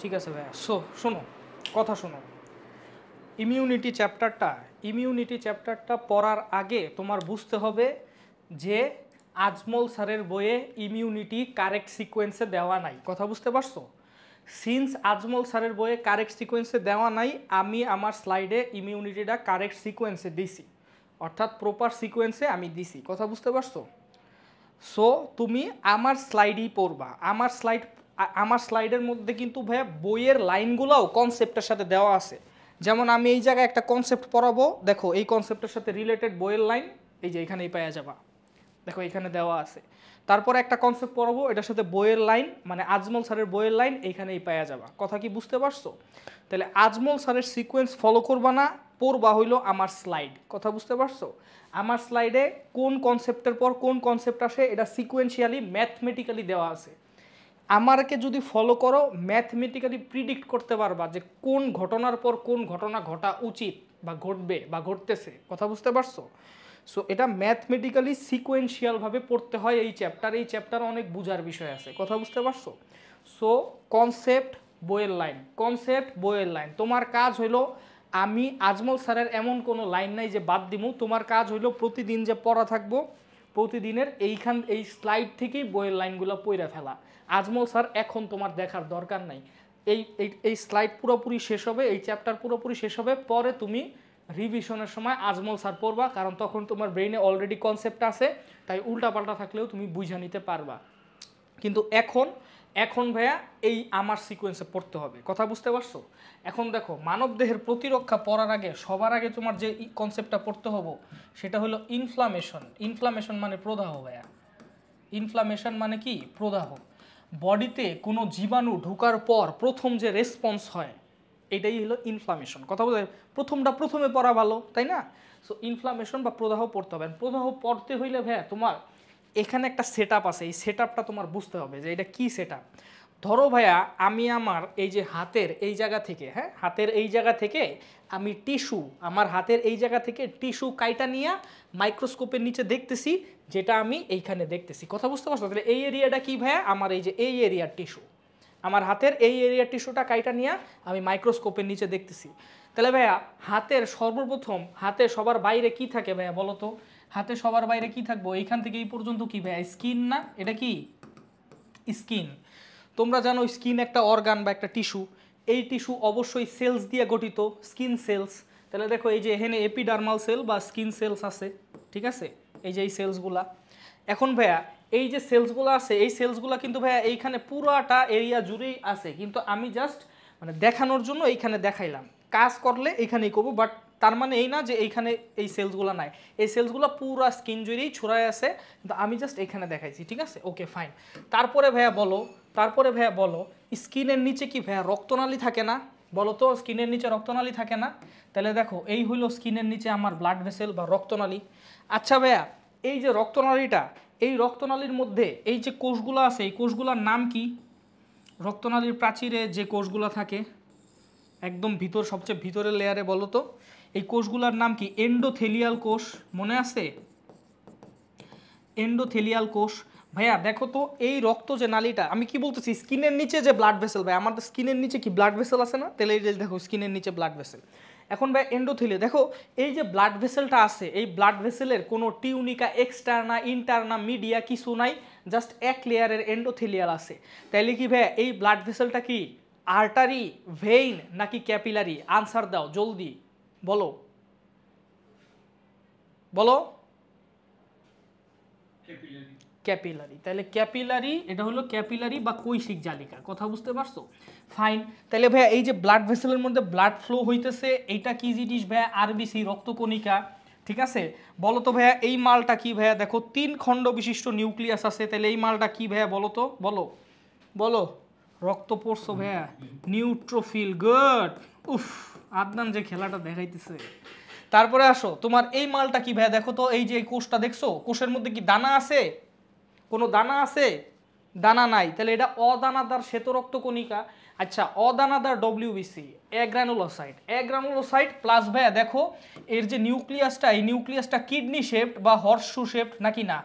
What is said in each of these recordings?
ঠিক আছে ভাইয়া। শোনো, কথা শোনো। ইমিউনিটি চ্যাপ্টারটা পড়ার আগে তোমার বুঝতে হবে যে আজমল স্যারের বইয়ে ইমিউনিটি কারেক্ট সিকোয়েন্সে দেওয়া নাই। কথা বুঝতে পারছো? সিন্স আজমল স্যারের বইয়ে কারেক্ট সিকোয়েন্সে দেওয়া নাই, আমি আমার স্লাইডে ইমিউনিটিটা কারেক্ট সিকোয়েন্সে দিছি, অর্থাৎ প্রপার সিকোয়েন্সে আমি দিছি। কথা বুঝতে পারছো? সো তুমি আমার স্লাইডই পড়বা। আমার স্লাইডের মধ্যে কিন্তু ভাইয়া বইয়ের লাইনগুলোও কনসেপ্টের সাথে দেওয়া আছে। যেমন আমি এই জায়গায় একটা কনসেপ্ট পড়াবো, দেখো এই কনসেপ্টের সাথে রিলেটেড বইয়ের লাইন এই যে এখানেই পাওয়া যাবা, দেখো এখানে দেওয়া আছে। তারপরে একটা কনসেপ্ট পড়াবো, এটার সাথে বইয়ের লাইন মানে আজমল স্যারের বইয়ের লাইন এইখানেই পাওয়া যাবা। কথা কি বুঝতে পারছো? তাহলে আজমল স্যারের সিকোয়েন্স ফলো করবা না, পড়বা হইলো আমার স্লাইড। কথা বুঝতে পারছো? আমার স্লাইডে কোন কনসেপ্টের পর কোন কনসেপ্ট আসে এটা সিকোয়েন্সিয়ালি ম্যাথমেটিক্যালি দেওয়া আছে। আমাকে যদি ফলো করো ম্যাথমেটিক্যালি প্রিডিক্ট করতে পারবা যে কোন ঘটনার পর কোন ঘটনা ঘটা উচিত বা ঘটবে বা ঘটতেছে। কথা বুঝতে পারছো? সো এটা ম্যাথমেটিক্যালি সিকোয়েন্সিয়ালভাবে পড়তে হয় এই চ্যাপ্টার অনেক বুঝার বিষয় আছে। কথা বুঝতে পারছো? সো কনসেপ্ট বইয়ের লাইন তোমার কাজ হইলো, আমি আজমল স্যারের এমন কোনো লাইন নাই যে বাদ দিমু, তোমার কাজ হইলো প্রতিদিন যে পড়া থাকবো প্রতিদিনের এই স্লাইড থেকেই বইয়ের লাইনগুলো পড়ে ফেলা। আজমল স্যার এখন তোমার দেখার দরকার নাই। এই স্লাইড পুরোপুরি শেষ হবে, এই চ্যাপ্টার পুরোপুরি শেষ হবে, পরে তুমি রিভিশনের সময় আজমল স্যার পড়বা, কারণ তখন তোমার ব্রেইনে অলরেডি কনসেপ্ট আছে, তাই উল্টাপাল্টা থাকলেও তুমি বুঝে নিতে পারবা। কিন্তু এখন ভাইয়া এই আমার সিকোয়েন্সে পড়তে হবে। কথা বুঝতে পারছো? এখন দেখো, মানবদেহের প্রতিরক্ষা পড়ার আগে সবার আগে তোমার যে কনসেপ্টটা পড়তে হবে সেটা হলো ইনফ্লামেশন মানে প্রদাহ ভাইয়া। ইনফ্লামেশন মানে কি? প্রদাহ। বডিতে কোনো জীবাণু ঢোকার পর প্রথম যে রেসপন্স হয় এটাই হলো ইনফ্লামেশন। কথা বলতে প্রথমে পড়া ভালো, তাই না? সো ইনফ্লামেশন বা প্রদাহ পড়তে হবে। প্রদাহ পড়তে হইলে ভাইয়া তোমার এখানে একটা সেট আপ আছে, এই সেট আপটা তোমার বুঝতে হবে যে এটা কি সেট আপ। ধরো ভাইয়া আমি আমার এই যে হাতের এই জায়গা থেকে, হাতের এই জায়গা থেকে আমি আমার হাতের এই জায়গা থেকে টিস্যু কাইটা নিয়ে মাইক্রোস্কোপের নিচে দেখতেছি, যেটা আমি এইখানে দেখতেছি। কথা বুঝতে পারছো? তাহলে এই এরিয়াটা কি ভাইয়া? আমার এই যে এই এরিয়ার টিস্যু, আমার হাতের এই এরিয়ার টিস্যুটা কাইটা নিয়ে আমি মাইক্রোস্কোপের নিচে দেখতেছি। তাহলে ভাইয়া হাতের সর্বপ্রথম হাতে সবার বাইরে কি থাকে ভাইয়া বলো তো? হাতে সবার বাইরে কি থাকবো? এইখান থেকে এই পর্যন্ত কি ভাইয়া? স্কিন না? এটা কি স্কিন? তোমরা জানো স্কিন একটা অর্গান বা একটা টিস্যু। এই টিস্যু অবশ্যই সেলস দিয়ে গঠিত, স্কিন সেলস। তাহলে দেখো এই যে এখানে এপিডার্মাল সেল বা স্কিন সেলস আছে, ঠিক আছে? এই যে এই সেলসগুলা। এখন ভাইয়া এই যে সেলসগুলো আছে এই সেলসগুলো কিন্তু ভাইয়া এইখানে পুরাটা এরিয়া জুড়েই আছে, কিন্তু আমি জাস্ট মানে দেখানোর জন্য এইখানে দেখাইলাম। কাজ করলে এইখানেই করবো, বাট তার মানে এই না যে এইখানে এই সেলসগুলো নাই। এই সেলসগুলো পুরো স্কিন জুড়েই ছড়ায় আছে, কিন্তু আমি জাস্ট এইখানে দেখাইছি, ঠিক আছে? Okay fine. তারপরে ভাইয়া বলো স্কিনের নিচে কি ভাইয়া রক্তনালী থাকে না? বলো তো, স্কিনের নিচে রক্তনালী থাকে না? তাহলে দেখো এই হইলো স্কিনের নিচে আমার ব্লাড ভেসেল বা রক্তনালী। আচ্ছা ভাইয়া এই যে রক্তনালীটা, এই রক্তনালীর মধ্যে এই যে কোষগুলো আছে এই কোষগুলোর নাম কি? রক্তনালীর প্রাচীরে যে কোষগুলো থাকে একদম ভিতর, সবচেয়ে ভিতরের লেয়ারে, বলো তো এই কোষগুলোর নাম কি? এন্ডোথেলিয়াল কোষ, মনে আছে? এন্ডোথেলিয়াল কোষ। ভাইয়া দেখো তো এই রক্ত যে নালীটা, আমি কি বলতেছি স্কিনের নিচে যে ব্লাড ভেসেল, ভাই আমাদের স্কিনের নিচে কি ব্লাড ভেসেল আছে না? তাহলে এই যে দেখো স্কিনের নিচে ব্লাড ভেসেল। এখন ভাই এন্ডোথেলিয়া, দেখো এই যে ব্লাড ভেসেলটা আছে এই ব্লাড ভেসেলের কোনো টিউনিকা এক্সটার্না ইন্টারনা মিডিয়া কিছু নাই, জাস্ট এক লেয়ারের এন্ডোথেলিয়াল আছে। তাইলে কি ভাইয়া এই ব্লাড ভেসেলটা কি আর্টারি, ভেইন নাকি ক্যাপিলারি? আনসার দাও জলদি, বলো বলো। ক্যাপিলারি। তাহলে ক্যাপিলারি, এটা হলো ক্যাপিলারি বা কৈশিক জালিকা। কথা বুঝতে পারছো? ফাইন। তাহলে ভাইয়া এই যে ব্লাড ভেসেলের মধ্যে ব্লাড ফ্লো হইতেছে এইটা কি জিনিস ভাইয়া? আরবিসি, রক্তকণিকা, ঠিক আছে? বলো তো ভাইয়া এই মালটা কি ভাইয়া? দেখো 3 খণ্ড বিশিষ্ট নিউক্লিয়াস আছে, তাহলে এই মালটা কি ভাইয়া বলো তো? বলো বলো। রক্ত পড়ছো ভাইয়া? Neutrophil, good. উফ, আদনান যে খেলাটা দেখাইতেছে। তারপরে আসো তোমার এই মালটা কি ভাইয়া? দেখো তো এই যে কোষটা দেখছো, কোষের মধ্যে কি দানা আছে? কোনো দানা আছে? দানা নাই, তাহলে এটা অদানাদার শ্বেত রক্তকণিকা। আচ্ছা অদানাদার ডব্লিউবিসি, অ্যাগ্রানুলোসাইট প্লাস ভাইয়া দেখো এর যে নিউক্লিয়াসটা, এই নিউক্লিয়াসটা কিডনি শেপড বা হর্সশু শেপড নাকি না?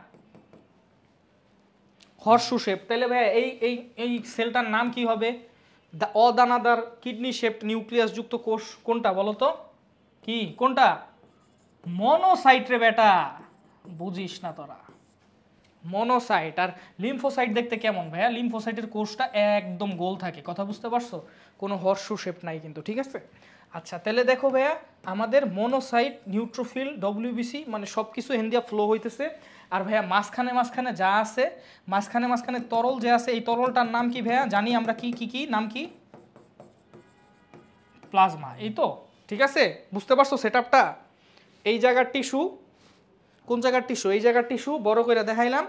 Horseshoe shape. তাহলে ভাইয়া এই এই এই সেলটার নাম কি হবে? অদানাদার কিডনি শেপড নিউক্লিয়াস যুক্ত কোষ কোনটা বলো তো? কি কোনটা? মনোসাইট রে বেটা, বুঝিস না তোরা। মনোসাইট। আর লিম্ফোসাইট দেখতে কেমন ভাইয়া? লিম্ফোসাইটের কোষটা একদম গোল থাকে, কথা বুঝতে পারছো? কোনো হর্ষু শেপ নাই কিন্তু, ঠিক আছে? আচ্ছা তাহলে দেখো ভাইয়া, আমাদের মনোসাইট, নিউট্রোফিল, ডব্লিউবিসি মানে সব কিছু হেন্দিয়া ফ্লো হইতেছে। আর ভাইয়া মাঝখানে মাঝখানে যা আছে, মাঝখানে মাঝখানে তরল যে আছে, এই তরলটার নাম কি ভাইয়া? জানি আমরা কি কি কি নাম কি? প্লাজমা, এই তো, ঠিক আছে? বুঝতে পারছো সেটআপটা? এই জায়গার টিস্যু, কোন জায়গার টিস্যু? এই জায়গার টিস্যু বড় করে দেখাইলাম।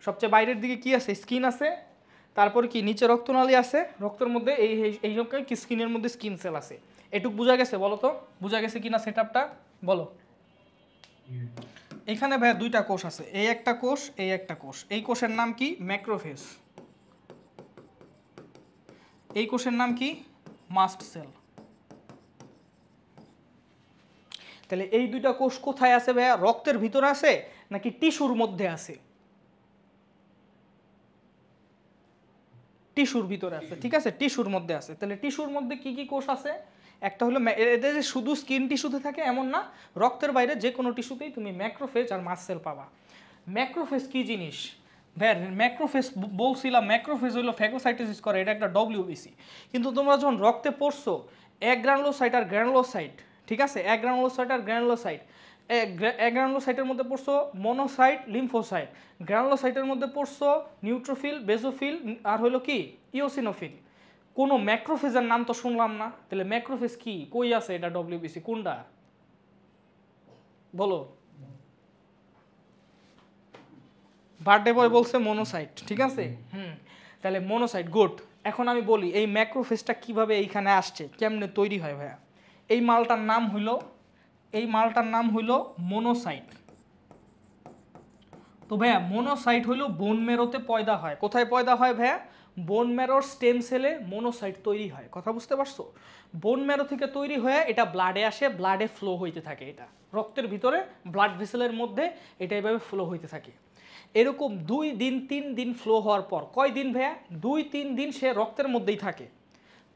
সবচেয়ে বাইরের দিকে কি আছে? স্কিন আছে। তারপর কি নিচে রক্তনালী আছে, রক্তের মধ্যে এই রকম কি স্কিনের মধ্যে স্কিন সেল আছে। এটুক বোঝা গেছে? বলো তো বোঝা গেছে কিনা সেটআপটা, বলো। এখানে ভাইয়া দুইটা কোষ আছে, এই একটা কোষ, এই একটা কোষ। এই কোষের নাম কি? ম্যাক্রোফেজ। এই কোষের নাম কি? Mast cell. তাহলে এই দুইটা কোষ কোথায় আছে ভাইয়া? রক্তের ভিতরে আছে নাকি টিস্যুর মধ্যে আছে? টিস্যুর ভিতরে আছে, ঠিক আছে? টিস্যুর মধ্যে আছে। তাহলে টিস্যুর মধ্যে কি কি কোষ আছে? একটা হলো, এদের শুধু স্কিন টিস্যুতে থাকে এমন না, রক্তের বাইরে যে কোনো টিস্যুতেই তুমি ম্যাক্রোফেজ আর মাস্ট সেল পাবা। ম্যাক্রোফেজ কি জিনিস ভাইয়া? ম্যাক্রোফেজ বলছিলাম, ম্যাক্রোফেজ হলো ফ্যাগোসাইটোসিস করে, এটা একটা ডব্লিউবিসি। কিন্তু তোমরা যখন রক্তে পড়ছো অ্যাগ্রানুলোসাইট আর গ্র্যানুলোসাইট, ঠিক আছে? অ্যাগ্রানুলোসাইট আর গ্র্যানুলোসাইট, অ্যাগ্রানুলোসাইটের মধ্যে পড়ছো মনোসাইট, লিম্ফোসাইট। গ্র্যানুলোসাইটের মধ্যে পড়ছো নিউট্রোফিল, বেসোফিল, আর হলো কি ইওসিনোফিল। কোনো ম্যাক্রোফেজের নাম তো শুনলাম না। তাহলে ম্যাক্রোফেজ কি, কই আছে এটা? ডব্লিউবিসি কোনটা বলো? বার্থডে বয় বলছে মনোসাইট, ঠিক আছে? তাহলে মনোসাইট, গুড। এখন আমি বলি এই ম্যাক্রোফেজটা কিভাবে এইখানে আসছে, কেমনে তৈরি হয় ভাইয়া? এই মালটার নাম হইল মনোসাইট। তো ভাইয়া মনোসাইট হইল বোন ম্যারোতে পয়দা হয়। কোথায় পয়দা হয় ভাইয়া? বোন ম্যারোর স্টেম সেলে মনোসাইট তৈরি হয়, কথা বুঝতে পারছো? বোন ম্যারো থেকে তৈরি হয়ে এটা ব্লাডে আসে, ব্লাডে ফ্লো হইতে থাকে। এটা রক্তের ভিতরে ব্লাড ভেসেলের মধ্যে এটা এইভাবে ফ্লো হইতে থাকে। এরকম 2 দিন 3 দিন ফ্লো হওয়ার পর, কয় দিন ভাইয়া? 2-3 দিন সে রক্তের মধ্যেই থাকে।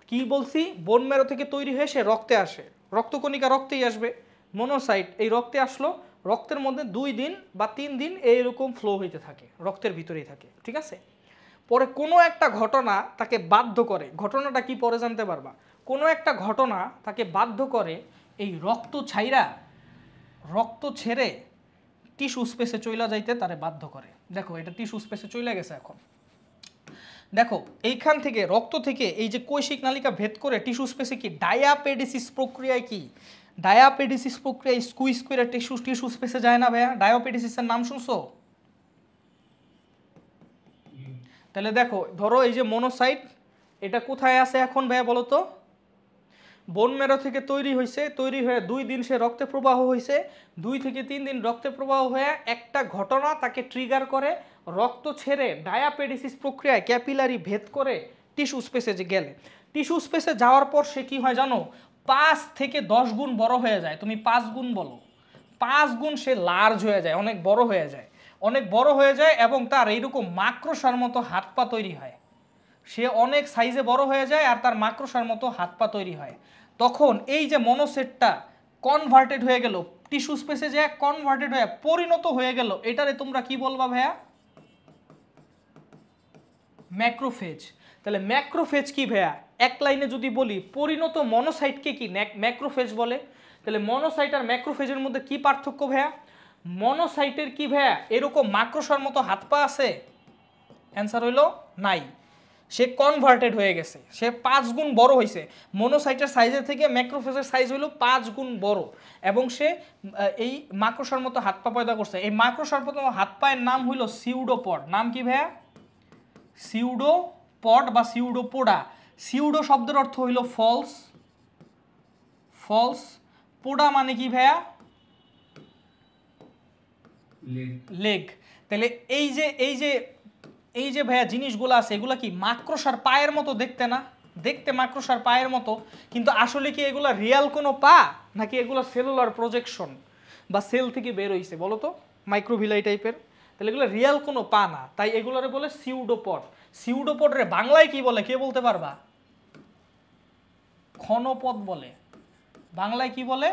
কি বলছি? বোন ম্যারো থেকে তৈরি হয়ে সে রক্তে আসে, রক্তকণিকা রক্তেই আসবে। মনোসাইট এই রক্তে আসলো, রক্তের মধ্যে 2 দিন বা 3 দিন এইরকম ফ্লো হইতে থাকে, রক্তের ভিতরেই থাকে, ঠিক আছে? পরে কোনো একটা ঘটনা তাকে বাধ্য করে, ঘটনাটা কি পরে জানতে পারবা। কোনো একটা ঘটনা তাকে বাধ্য করে এই রক্ত ছেড়ে টিস্যু স্পেসে চইলা যাইতে তারে বাধ্য করে। দেখো এটা টিস্যু স্পেসে চইলা গেছে। এখন দেখো এইখান থেকে রক্ত থেকে এই যে কৈশিক নালিকা ভেদ করে টিস্যু স্পেসে কি ডায়াপেডিসিস প্রক্রিয়ায়, কি ডায়াপেডিসিস প্রক্রিয়ায় স্কুইজ করে টিস্যু স্পেসে যায় না ভাইয়া? ডায়াপেডিসিসের নাম শুনছো? তাহলে দেখো, ধরো এই যে মনোসাইট, এটা কোথায় আছে এখন ভাইয়া বলো তো? বোন ম্যারো থেকে তৈরি হয়েছে, তৈরি হয়ে 2 দিন সে রক্তে প্রবাহ হয়েছে, 2 থেকে 3 দিন রক্তে প্রবাহ হয়ে একটা ঘটনা তাকে ট্রিগার করে রক্ত ছেড়ে ডায়াপেডিসিস প্রক্রিয়ায় ক্যাপিলারি ভেদ করে টিস্যু স্পেসে যে গেলে, টিস্যু স্পেসে যাওয়ার পর সে কি হয় জানো? 5 থেকে 10 গুণ বড় হয়ে যায়। তুমি 5 গুণ বলো, 5 গুণ সে লার্জ হয়ে যায়, অনেক বড় হয়ে যায়, অনেক বড় হয়ে যায়। এবং তার এইরকম মাকড়সার মতো হাত পা তৈরি হয়। সে অনেক সাইজে বড় হয়ে যায় আর তার মাকড়সার মতো হাত পা তৈরি হয়। তখন এই যে মনোসেটটা কনভার্টেড হয়ে গেল, টিস্যু স্পেসে যে কনভার্টেড হয়ে পরিণত হয়ে গেল, এটারে তোমরা কি বলবা ভাইয়া? ম্যাক্রোফেজ। তাহলে ম্যাক্রোফেজ কি ভাইয়া? এক লাইনে যদি বলি, পরিণত মনোসাইটকে কি ম্যাক্রোফেজ বলে। তাহলে মনোসাইট আর ম্যাক্রোফেজের মধ্যে কি পার্থক্য ভাইয়া? মনোসাইটের কি ভাইয়া এরকম মাকড়সার মতো হাত পা আছে? অ্যান্সার হইল নাই। সে কনভার্টেড হয়ে গেছে, সে 5 গুণ বড় হয়েছে। মনোসাইটের সাইজের থেকে ম্যাক্রোফেজের সাইজ হইল 5 গুণ বড়, এবং সে এই মাকড়সার মতো হাত পা পয়দা করছে। এই মাকড়সার মতো হাত পায়ের নাম হইল সিউডোপড। নাম কি ভাইয়া? সিউডোপড বা সিউডোপোডা। সিউডো শব্দের অর্থ হইল ফলস, ফলস। পোডা মানে কি ভাইয়া? লেগ। তাহলে এই যে ভাইয়া জিনিসগুলো আছে, এগুলা কি মাকড়সার পায়ের মতো দেখতে না? দেখতে মাকড়সার পায়ের মতো, কিন্তু আসলে কি এগুলা রিয়াল কোনো পা, নাকি এগুলো সেলুলার প্রজেকশন বা সেল থেকে বের হইছে বলো তো? মাইক্রোভিলাই টাইপের। তাহলে এগুলো রিয়াল কোনো পা না, তাই এগুলোরে বলে সিউডোপড। সিউডোপড রে বাংলায় কি বলে, কে বলতে পারবা? ঘনপথ বলে, বাংলায় কি বলে?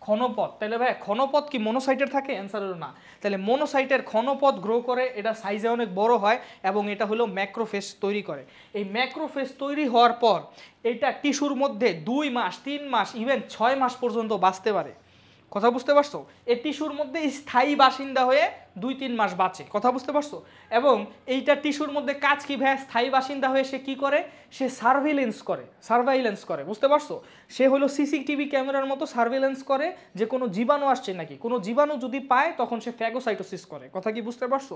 ঘনপথ। তাহলে ভাই ঘনপথ কি মনোসাইটের থাকে? অ্যান্সার হলো না। তাহলে মনোসাইটের ঘনপথ গ্রো করে, এটা সাইজে অনেক বড় হয় এবং এটা হলো ম্যাক্রোফেজ তৈরি করে। এই ম্যাক্রোফেজ তৈরি হওয়ার পর এটা টিস্যুর মধ্যে 2 মাস 3 মাস ইভেন 6 মাস পর্যন্ত বাঁচতে পারে। কথা বুঝতে পারছো? এই টিস্যুর মধ্যে স্থায়ী বাসিন্দা হয়ে 2-3 মাস বাঁচে। কথা বুঝতে পারছো? এবং এইটা টিস্যুর মধ্যে কাজ কি ভাই? স্থায়ী বাসিন্দা হয়ে সে কি করে? সে সার্ভাইলেন্স করে। বুঝতে পারছো? সে হলো সিসিটিভি ক্যামেরার মতো সার্ভেলেন্স করে যে কোনো জীবাণু আসছে নাকি। কোনো জীবাণু যদি পায় তখন সে ফ্যাগোসাইটোসিস করে। কথা কি বুঝতে পারছো?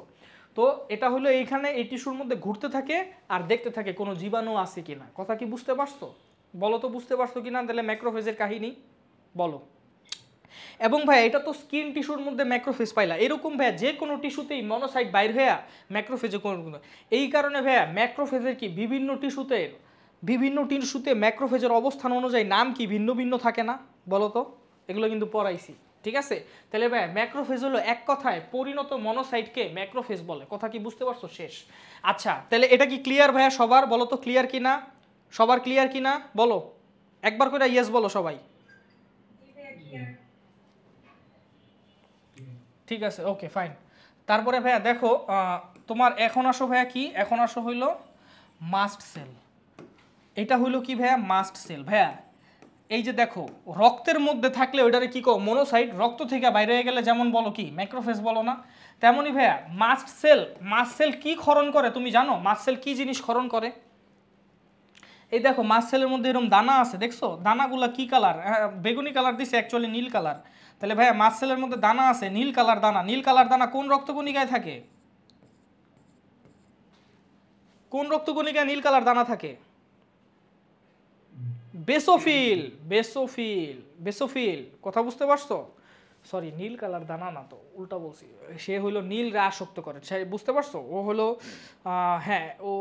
তো এটা হলো এইখানে এই টিস্যুর মধ্যে ঘুরতে থাকে আর দেখতে থাকে কোনো জীবাণু আছে কিনা। কথা কি বুঝতে পারছো? বলো তো বুঝতে পারছো কিনা? তাহলে ম্যাক্রোফেজের কাহিনী বলো। এবং ভাই এটা তো স্কিন টিস্যুর মধ্যে ম্যাক্রোফেজ পাইলা, এরকম ভাইয়া যে কোনো টিস্যুতেই মনোসাইট বাইর হইয়া ম্যাক্রোফেজে কোনো, এই কারণে ভাইয়া ম্যাক্রোফেজের কি বিভিন্ন টিস্যুতে ম্যাক্রোফেজের অবস্থান অনুযায়ী নাম কি ভিন্ন ভিন্ন থাকে না? বলো তো, এগুলো কিন্তু পড়াইছি। ঠিক আছে? তাহলে ভাইয়া ম্যাক্রোফেজ হলো এক কথায় পরিণত মনোসাইটকে ম্যাক্রোফেজ বলে। কথা কি বুঝতে পারছো? শেষ। আচ্ছা তাহলে এটা কি ক্লিয়ার ভাইয়া সবার? বলো তো ক্লিয়ার কিনা? সবার ক্লিয়ার কিনা বলো, একবার করে ইয়েস বলো সবাই। ঠিক আছে, ওকে ফাইন। তারপরে ভাইয়া দেখো তোমার এখন আসো ভাইয়া কি, এখন আসো হইলো মাস্ট সেল। এটা হইলো কি ভাইয়া? Mast cell. ভাইয়া এই যে দেখো রক্তের মধ্যে থাকলে ওইটারে কি কো? মনোসাইট। রক্ত থেকে বাইরে হয়ে গেলে যেমন বলো কি? ম্যাক্রোফেজ বলো না? তেমনই ভাইয়া মাস্ট সেল কি ক্ষরণ করে তুমি জানো? মাস্ট সেল কি জিনিস ক্ষরণ করে? এই দেখো মাস্ট সেলের মধ্যে এরকম দানা আছে, দেখছো? দানাগুলা কি কালার? বেগুনি কালার দিছে, অ্যাকচুয়ালি নীল কালার। তাহলে ভাইয়া মাস্ট সেলের মধ্যে দানা আছে, নীল কালার দানা। নীল কালার দানা কোন রক্তকণিকায় থাকে? কোন রক্তকণিকায় নীল কালার দানা থাকে? বেসোফিল। কথা বুঝতে পারছো? সরি, নীল কালার দানা না, তো উল্টা বলছি। সে হইলো নীলরে আসক্ত করে, বুঝতে পারছো? ও হলো হ্যাঁ ও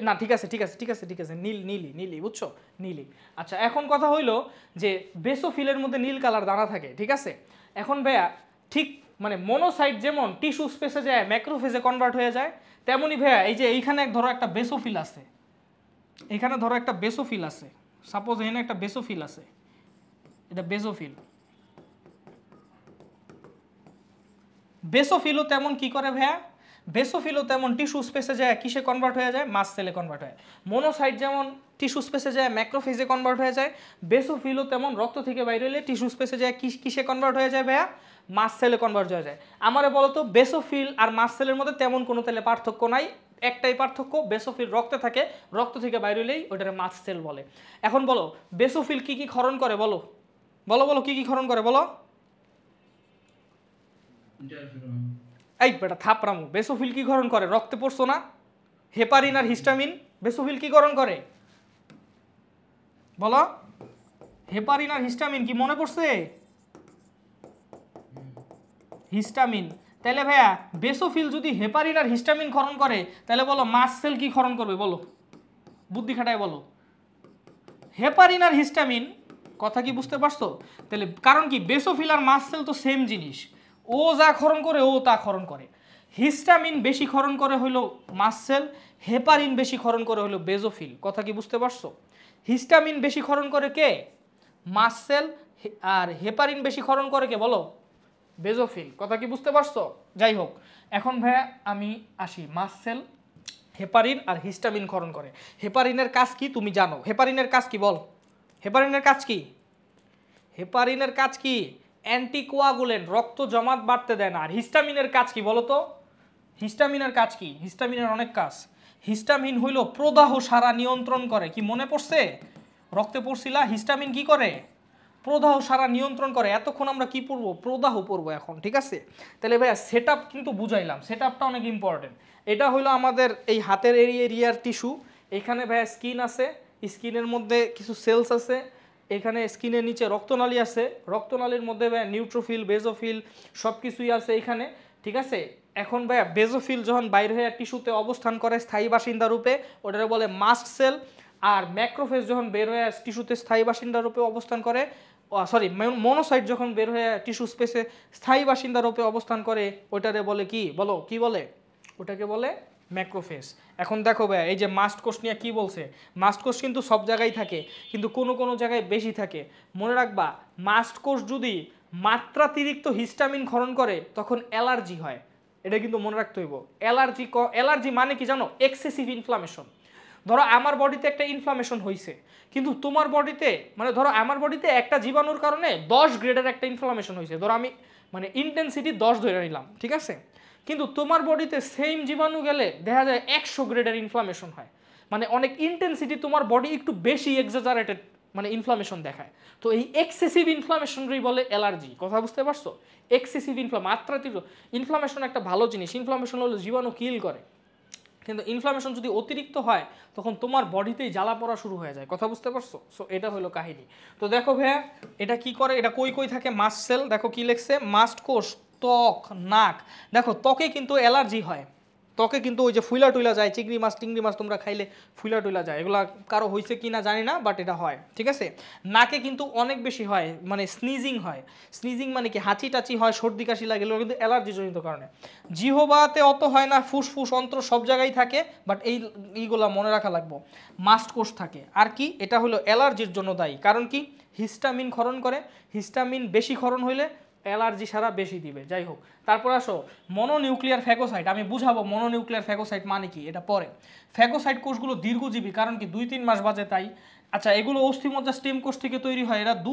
না ঠিক আছে নীলি বুঝছো? নীলি। আচ্ছা এখন কথা হইলো যে বেসোফিলের মধ্যে নীল কালার দানা থাকে, ঠিক আছে? এখন ভাইয়া ঠিক মানে মনোসাইট যেমন টিস্যু স্পেসে যায় ম্যাক্রোফেজে কনভার্ট হয়ে যায়, তেমনই ভাইয়া এই যে এইখানে ধরো একটা বেসোফিল আছে, এখানে ধরো একটা বেসোফিল আছে, সাপোজ এখানে একটা বেসোফিল আছে, এটা বেসোফিলও তেমন কি করে ভাইয়া? বেসোফিলও তেমন টিস্যু স্পেসে যায় কিসে কনভার্ট হয়ে যায়? মাস্ট সেলে কনভার্ট হয়। মনোসাইট যেমন টিস্যু স্পেসে যায় ম্যাক্রোফেজে কনভার্ট হয়ে যায়, বেসোফিলও তেমন রক্ত থেকে বাইরে হলে টিস্যু স্পেসে যায় কিসে কনভার্ট হয়ে যায় ভাইয়া? মাস্ট সেলে কনভার্ট হয়ে যায়। আমারে বলো তো বেসোফিল আর মাস্ট সেলের মধ্যে তেমন কোনো তাহলে পার্থক্য নাই, একটাই পার্থক্য, বেসোফিল রক্তে থাকে, রক্ত থেকে বাইরে হলেই ওইটারে মাস্ট সেল বলে। এখন বলো বেসোফিল কি কি ক্ষরণ করে? বলো কি কি ক্ষরণ করে বলো? এই বেটা থাপড়ামু, বেসোফিল কি ক্ষরণ করে? রক্তে পড়ছো না? হেপারিন আর হিস্টামিন। বেসোফিল কি ক্ষরণ করে বলো? হেপারিন আর হিস্টামিন, কি মনে পড়ছে? হিস্টামিন। তাহলে ভাইয়া বেসোফিল যদি হেপারিন আর হিস্টামিন ক্ষরণ করে তাহলে বলো মাস্ট সেল কি ক্ষরণ করবে? বলো, বুদ্ধি খাটায় বলো। হেপারিন আর হিস্টামিন। কথা কি বুঝতে পারছো? তাহলে কারণ কি বেসোফিল আর মাস্ট সেল তো সেম জিনিস, ও যা ক্ষরণ করে ও তা ক্ষরণ করে। হিস্টামিন বেশি ক্ষরণ করে হলো মাস্ট সেল, হেপারিন বেশি ক্ষরণ করে হলো বেসোফিল। কথা কি বুঝতে পারছো? হিস্টামিন বেশি ক্ষরণ করে কে? Mast cell. আর হেপারিন বেশি ক্ষরণ করে কে বলো? বেসোফিল। কথা কি বুঝতে পারছো? যাই হোক, এখন ভাইয়া আমি আসি, মাস্ট সেল হেপারিন আর হিস্টামিন ক্ষরণ করে। হেপারিনের কাজ কি তুমি জানো? হেপারিনের কাজ কি বল? হেপারিনের কাজ কি? হেপারিনের কাজ কি? অ্যান্টিকোয়াগুলেন্ট, রক্ত জমাট বাড়তে দেয় না। আর হিস্টামিনের কাজ কি বলো তো? হিস্টামিনের কাজ কি? হিস্টামিনের অনেক কাজ। হিস্টামিন হইল প্রদাহ সারা নিয়ন্ত্রণ করে। কি মনে পড়ছে? রক্তে পড়ছিলা? হিস্টামিন কি করে? প্রদাহ সারা নিয়ন্ত্রণ করে। এতক্ষণ আমরা কি পড়বো? প্রদাহ পড়বো এখন, ঠিক আছে? তাহলে ভাইয়া সেট আপ কিন্তু বুঝাইলাম, সেট আপটা অনেক ইম্পর্টেন্ট। এটা হইলো আমাদের এই হাতের এরিয়ার টিস্যু। এখানে ভাইয়া স্কিন আছে, স্কিনের মধ্যে কিছু সেলস আছে, এখানে স্কিনের নিচে রক্তনালী আছে, রক্তনালীর মধ্যে ভাইয়া নিউট্রোফিল বেসোফিল সব কিছুই আছে এখানে, ঠিক আছে? এখন ভাইয়া বেসোফিল যখন বাইরে হয়ে টিস্যুতে অবস্থান করে স্থায়ী বাসিন্দা রূপে, ওটারে বলে মাস্ট সেল। আর ম্যাক্রোফেজ যখন বের হয়ে টিস্যুতে স্থায়ী বাসিন্দা রূপে অবস্থান করে, মনোসাইট যখন বের হয়ে টিস্যু স্পেসে স্থায়ী বাসিন্দা রূপে অবস্থান করে, ওটারে বলে কি বলো? কি বলে? ওটাকে বলে ম্যাক্রোফেজ। এখন দেখো ভাই এই যে মাস্ট কোষ নিয়ে কী বলছে, মাস্ট কোষ কিন্তু সব জায়গায় থাকে, কিন্তু কোনো কোনো জায়গায় বেশি থাকে। মনে রাখবা মাস্ট কোষ যদি মাত্রাতিরিক্ত হিস্টামিন ক্ষরণ করে তখন অ্যালার্জি হয়, এটা কিন্তু মনে রাখতে হইব। অ্যালার্জি মানে কি জানো? Excessive inflammation. ধরো আমার বডিতে একটা ইনফ্লামেশন হয়েছে, কিন্তু তোমার বডিতে মানে ধরো আমার বডিতে একটা জীবাণুর কারণে 10 গ্রেডের একটা ইনফ্লামেশন হয়েছে, ধরো আমি মানে ইন্টেন্সিটি 10 ধরে নিলাম, ঠিক আছে, কিন্তু তোমার বডিতে সেম জীবাণু গেলে দেখা যায় 100 গ্রেডের ইনফ্লামেশন হয়, মানে অনেক ইন্টেন্সিটি তোমার বডি একটু বেশি এক্সাজারেটেড মানে ইনফ্লামেশন দেখায়। তো এই এক্সেসিভ ইনফ্লামেশনই বলে অ্যালার্জি। কথা বুঝতে পারছো? এক্সেসিভ মাত্রাতিরিক্ত ইনফ্লামেশন একটা ভালো জিনিস, ইনফ্লামেশন হলো জীবাণু কিল করে, কিন্তু ইনফ্লামেশন যদি অতিরিক্ত হয় তখন তোমার বডিতেই জ্বালা পড়া শুরু হয়ে যায়। কথা বুঝতে পারছো? সো এটা হলো কাহিনী। তো দেখো ভাইয়া এটা কি করে, এটা কই কই থাকে? Mast cell. দেখো কি লিখছে, মাস্ট কোষ, ত্বক, নাক। দেখো ত্বকে কিন্তু অ্যালার্জি হয়, ত্বকে কিন্তু ওই যে ফুইলা টুইলা যায়, চিংড়ি মাছ টিংড়ি মাছ তোমরা খাইলে ফুইলা টুইলা যায়, এগুলা কারো হয়েছে কি না জানি না, বাট এটা হয়, ঠিক আছে। নাকে কিন্তু অনেক বেশি হয়, মানে স্নিজিং হয়। স্নিজিং মানে কি হাঁচি টাচি হয়, সর্দি কাশি লাগে, এগুলো কিন্তু অ্যালার্জি জনিত কারণে। জিহ্বাতে অত হয় না, ফুসফুস অন্ত্র সব জায়গায় থাকে, বাট এইগুলা মনে রাখা লাগবে। মাস্ট কোষ থাকে। আর কি, এটা হলো অ্যালার্জির জন্য দায়ী। কারণ কি, হিস্টামিন ক্ষরণ করে, হিস্টামিন বেশি ক্ষরণ হইলে অ্যালার্জি সারা বেশি দিবে। যাই হোক, তারপর আসো মনোনিউক্লিয়ার ফ্যাগোসাইট। আমি বুঝাবো মনোনিউক্লিয়ার ফ্যাগোসাইট মানে কি, এটা পরে। ফ্যাগোসাইট কোষগুলো দীর্ঘজীবী, কারণ কি 2-3 মাস বাজে তাই। আচ্ছা, এগুলো অস্থিমজ্জা স্টেম কোষ থেকে তৈরি হয়। এরা দু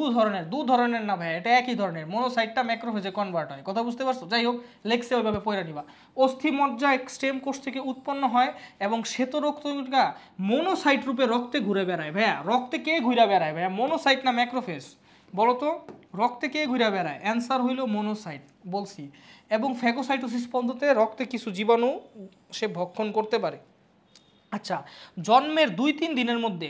ধরনের না ভাই, এটা একই ধরনের। মনোসাইটটা ম্যাক্রোফেজে কনভার্ট হয়। কথা বুঝতে পারছো? যাই হোক, লেক্সে ওইভাবে পড়ে নিবা। অস্থিমজ্জা স্টেম কোষ থেকে উৎপন্ন হয় এবং শ্বেত রক্তকণিকা মনোসাইট রূপে রক্তে ঘুরে বেড়ায়। ভাইয়া রক্তে কে ঘুরে বেড়ায় ভাইয়া, মনোসাইট না ম্যাক্রোফেজ? বলো তো, রক্তে কে ঘুরে বেড়ায়? অ্যান্সার হইল মনোসাইট, বলছি। এবং ফ্যাগোসাইটোসিস পদ্ধতিতে রক্তে কিছু জীবাণু সে ভক্ষণ করতে পারে। আচ্ছা, জন্মের 2-3 দিনের মধ্যে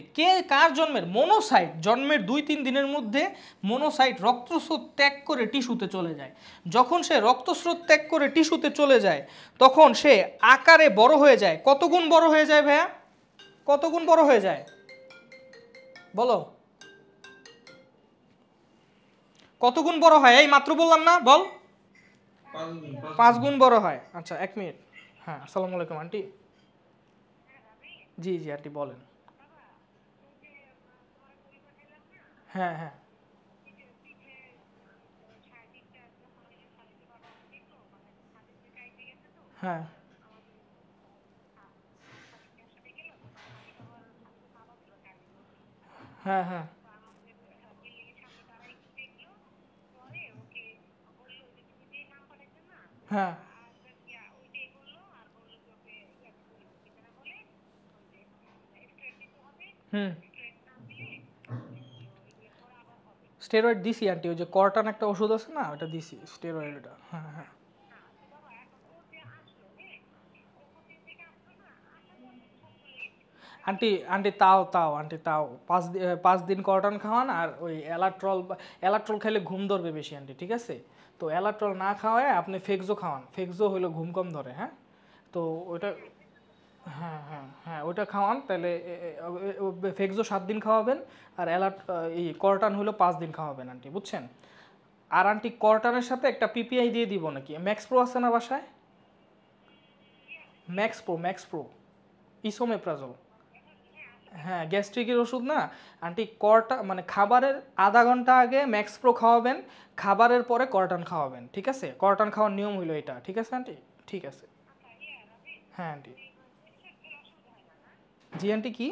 কার জন্মের? মনোসাইট জন্মের 2-3 দিনের মধ্যে মনোসাইট রক্তস্রোত ত্যাগ করে টিস্যুতে চলে যায়। যখন সে রক্তস্রোত ত্যাগ করে টিস্যুতে চলে যায় তখন সে আকারে বড় হয়ে যায়। কত গুণ বড় হয়ে যায় ভাইয়া? কত গুণ বড় হয়ে যায় বলো? কত গুণ বড় হয়? এই মাত্র বললাম না, বল। 5 গুণ বড় হয়। আচ্ছা 1 মিনিট। হ্যাঁ, আসসালামু আলাইকুম আন্টি। জি জি আন্টি বলেন। হ্যাঁ হ্যাঁ হ্যাঁ হ্যাঁ হ্যাঁ হ্যাঁ হুম, স্টেরয়েড দিছি আন্টি, ওই যে কর্টান একটা ওষুধ আছে না, ওটা দিছি স্টেরয়েড, ওটা। হ্যাঁ হ্যাঁ আন্টি আন্টি তাও তাও আন্টি তাও 5 দিন কর্টান খাওয়ান, আর ওই অ্যালাট্রল খাইলে ঘুম ধরবে বেশি আন্টি, ঠিক আছে। তো অ্যালাট্রল না খাওয়ায় আপনি ফেক্সো খাওয়ান, ফেক্সো হইলো ঘুম কম ধরে, হ্যাঁ। তো ওইটা, হ্যাঁ হ্যাঁ হ্যাঁ ওইটা খাওয়ান, তাহলে ফেক্সো 7 দিন খাওয়াবেন, আর এই কর্টান হলো 5 দিন খাওয়াবেন আন্টি, বুঝছেন। আর আন্টি কর্টানের সাথে একটা পিপিআই দিয়ে দিব নাকি? ম্যাক্স প্রো আছে না বাসায়? Max pro esomeprazole. হ্যাঁ, গ্যাস্ট্রিকের ওষুধ না আন্টি, মানে খাবারের আধা ঘন্টা আগে ম্যাক্স প্রো খাওয়াবেন, খাবারের পরে কর্টান খাওয়াবেন, ঠিক আছে। কর্টান খাওয়ার নিয়ম হইলো এটা, ঠিক আছে আন্টি? ঠিক আছে। হ্যাঁ আন্টি। জি আন্টি কি?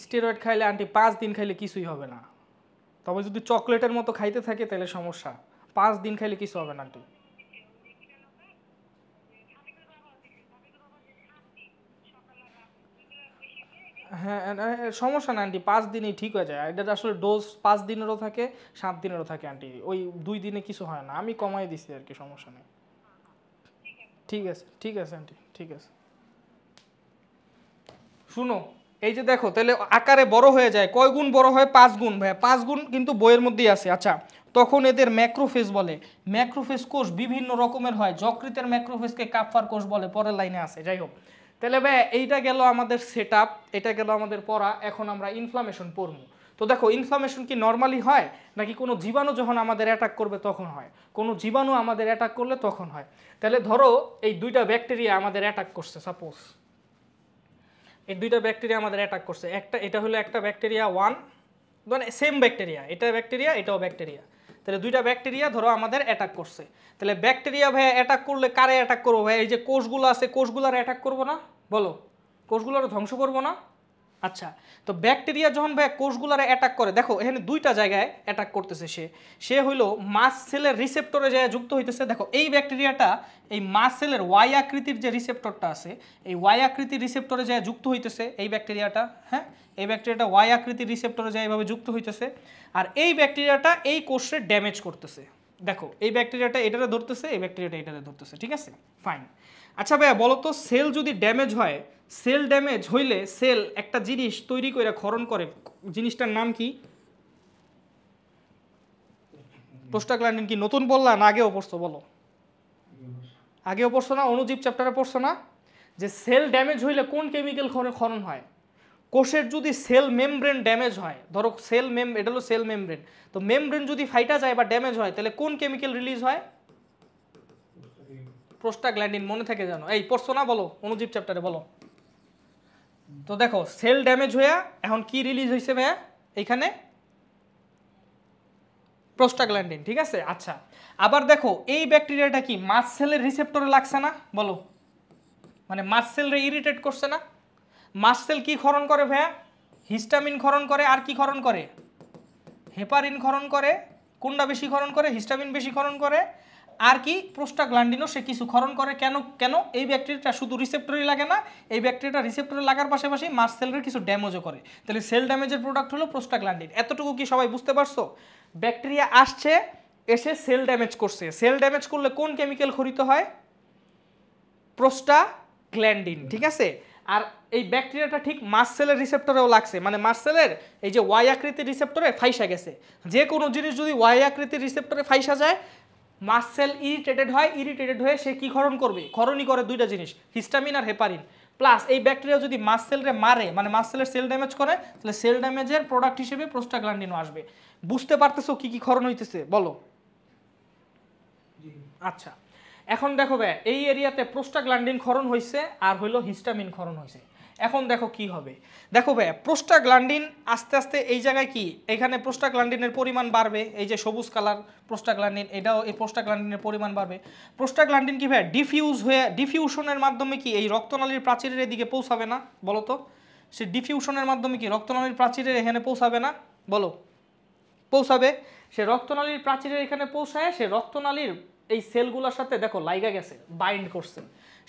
স্টেরয়েড খাইলে আন্টি 5 দিন খাইলে কিছুই হবে না, তবে যদি চকলেটের মতো খাইতে থাকে তাহলে সমস্যা। 5 দিন খাইলে কিছু হবে না আন্টি। হ্যাঁ সমস্যা না আন্টি, 5 দিনেই ঠিক হয়ে যায়। এটা আসলে ডোজ 5 দিনেরও থাকে, 7 দিনেরও থাকে আন্টি, ওই 2 দিনে কিছু হয় না, আমি কমাই দিছি আর কি, সমস্যা নেই। ঠিক আছে ঠিক আছে আন্টি, ঠিক আছে। শুনো, এই যে দেখো তাহলে আকারে বড় হয়ে যায়, কয় গুণ বড় হয়? 5 গুণ ভাইয়া, 5 গুণ কিন্তু বইয়ের মধ্যেই আছে। আচ্ছা, তখন এদের ম্যাক্রোফেজ বলে। ম্যাক্রোফেজ কোষ বিভিন্ন রকমের হয়, যকৃতের ম্যাক্রোফেজকে কাপ্পার কোষ বলে, পরের লাইনে আছে। যাই হোক, তাহলে ভাই এইটা গেল আমাদের সেট আপ, এটা গেল আমাদের পড়া। এখন আমরা ইনফ্লামেশন পড়বো। তো তো দেখো ইনফ্লামেশন কি নর্মালি হয় নাকি কোনো জীবাণু যখন আমাদের অ্যাটাক করবে তখন হয়? কোনো জীবাণু আমাদের অ্যাটাক করলে তখন হয়। তাহলে ধরো এই দুইটা ব্যাকটেরিয়া আমাদের অ্যাটাক করছে, সাপোজ এই দুইটা ব্যাকটেরিয়া আমাদের অ্যাটাক করছে, এটা হলো একটা ব্যাকটেরিয়া 1, মানে সেম ব্যাকটেরিয়া, এটা ব্যাকটেরিয়া এটাও ব্যাকটেরিয়া। তাহলে দুইটা ব্যাকটেরিয়া ধরো আমাদের অ্যাটাক করছে। তাহলে ব্যাকটেরিয়া ভাই অ্যাটাক করলে কারে অ্যাটাক করবো ভাই? এই যে কোষগুলো আছে কোষগুলোর অ্যাটাক করবো না? বলো, কোষগুলোর ধ্বংস করবো না? আচ্ছা, তো ব্যাকটেরিয়া যখন ভাই কোষগুলোরে অ্যাটাক করে, দেখো এখানে দুইটা জায়গায় অ্যাটাক করতেছে। সে হইলো মাস্ট সেলের রিসেপ্টরে যায় যুক্ত হইতেছে। দেখো এই ব্যাকটেরিয়াটা এই মাস্ট সেলের ওয়াই আকৃতির যে রিসেপ্টরটা আছে এই ওয়াই আকৃতির রিসেপ্টরে যায় যুক্ত হইতেছে এই ব্যাকটেরিয়াটা। হ্যাঁ, এই ব্যাকটেরিয়াটা ওয়াই আকৃতির রিসেপ্টরে যায় এইভাবে যুক্ত হইতেছে, আর এই ব্যাকটেরিয়াটা এই কোষে ড্যামেজ করতেছে। দেখো এই ব্যাকটেরিয়াটা এটারে ধরতেছে, এই ব্যাকটেরিয়াটা এটারে ধরতেছে, ঠিক আছে, ফাইন। আচ্ছা ভাইয়া বলো তো, সেল যদি ড্যামেজ হয়, সেল ড্যামেজ হইলে সেল একটা জিনিস তৈরি করে ক্ষরণ করে, জিনিসটার নাম কি? প্রোস্টাগ্ল্যান্ডিন। কি নতুন বললা না আগেও পড়ছো? বলো, আগেও পড়ছো না? অণুজীব চ্যাপ্টারে পড়ছো না যে সেল ড্যামেজ হইলে কোন কেমিক্যাল ক্ষরণ হয়? কোষের যদি সেল মেমব্রেন ড্যামেজ হয়, ধরো এটা হলো সেল মেমব্রেন, তো মেমব্রেন যদি ফাইটা যায় বা ড্যামেজ হয় তাহলে কোন কেমিক্যাল রিলিজ হয়? প্রোস্টাগ্ল্যান্ডিন। মনে থেকে জানো, এই পড়ছো না? বলো অণুজীব চ্যাপ্টারে বলো। তো দেখো সেল ড্যামেজ হইয়া এখন কি রিলিজ হয়েছে ভাইয়া? এইখানে প্রোস্টাগ্ল্যান্ডিন, ঠিক আছে। আচ্ছা, আবার দেখো এই ব্যাকটেরিয়াটা কি মাস্ট সেলের রিসেপ্টরে লাগছে না? বলো, মানে মাস্ট সেলরে ইরিটেট করছে না? মাস্ট সেল কি ক্ষরণ করে ভাইয়া? হিস্টামিন ক্ষরণ করে, আর কি ক্ষরণ করে? হেপারিন ক্ষরণ করে। কোনটা বেশি ক্ষরণ করে? হিস্টামিন বেশি ক্ষরণ করে। আর কি প্রোস্টাগ্ল্যান্ডিনও সে কিছু ক্ষরণ করে। কেন কেন? এই ব্যাকটেরিয়াটা শুধু রিসেপ্টরেই লাগে না, এই ব্যাকটেরিয়াটা রিসেপ্টরে লাগার পাশাপাশি মাস্ট সেলের কিছু ড্যামেজও করে। তাহলে সেল ড্যামেজের প্রোডাক্ট হলো প্রোস্টাগ্ল্যান্ডিন। এতটুকু কি সবাই বুঝতে পারছো? ব্যাকটেরিয়া আসছে, এসে সেল ড্যামেজ করছে, সেল ড্যামেজ করলে কোন কেমিক্যাল ক্ষরিত হয়? প্রোস্টাগ্ল্যান্ডিন, ঠিক আছে। আর এই ব্যাকটেরিয়াটা ঠিক মাস্ট সেলের রিসেপ্টরেও লাগছে, মানে মাস্ট সেলের এই যে ওয়াই আকৃতির রিসেপ্টরে ফাইসা গেছে। যে কোনো জিনিস যদি ওয়াই আকৃতির রিসেপ্টরে ফাইসা যায়, মাস্ট সেল ইরিটেটেড হয়, ইরিটেটেড হয়ে সে কি ক্ষরণ করবে? ক্ষরণই করে দুইটা জিনিস, হিস্টামিন আর হেপারিন। প্লাস এই ব্যাকটেরিয়া যদি মাস্ট সেলরে মারে, মানে মাস্ট সেলের সেল ড্যামেজ করে, তাহলে সেল ড্যামেজের প্রোডাক্ট হিসেবে প্রোস্টাগ্ল্যান্ডিনও আসবে। বুঝতে পারতেছো কি কি ক্ষরণ হইতেছে? বলো। আচ্ছা, এখন দেখো ভাই এই এরিয়াতে প্রোস্টাগ্ল্যান্ডিন ক্ষরণ হয়েছে আর হইলো হিস্টামিন ক্ষরণ হয়েছে। এখন দেখো কি হবে। দেখো ভাই প্রোস্টাগ্ল্যান্ডিন আস্তে আস্তে এই জায়গায় কি এখানে প্রোস্টাগ্ল্যান্ডিনের পরিমাণ বাড়বে, এই যে সবুজ কালার প্রোস্টাগ্ল্যান্ডিন, এটাও এই প্রোস্টাগ্ল্যান্ডিনের পরিমাণ বাড়বে। প্রোস্টাগ্ল্যান্ডিন কি ভাই ডিফিউশনের মাধ্যমে কি এই রক্তনালীর প্রাচীরের এদিকে পৌঁছাবে না? বলো তো, সে ডিফিউশনের মাধ্যমে কি রক্তনালীর প্রাচীরের এখানে পৌঁছাবে না? বলো, পৌঁছাবে। সে রক্তনালীর প্রাচীরের এখানে পৌঁছায়, সে রক্তনালীর এই সেলগুলোর সাথে দেখো লাইগা গেছে, বাইন্ড করছে।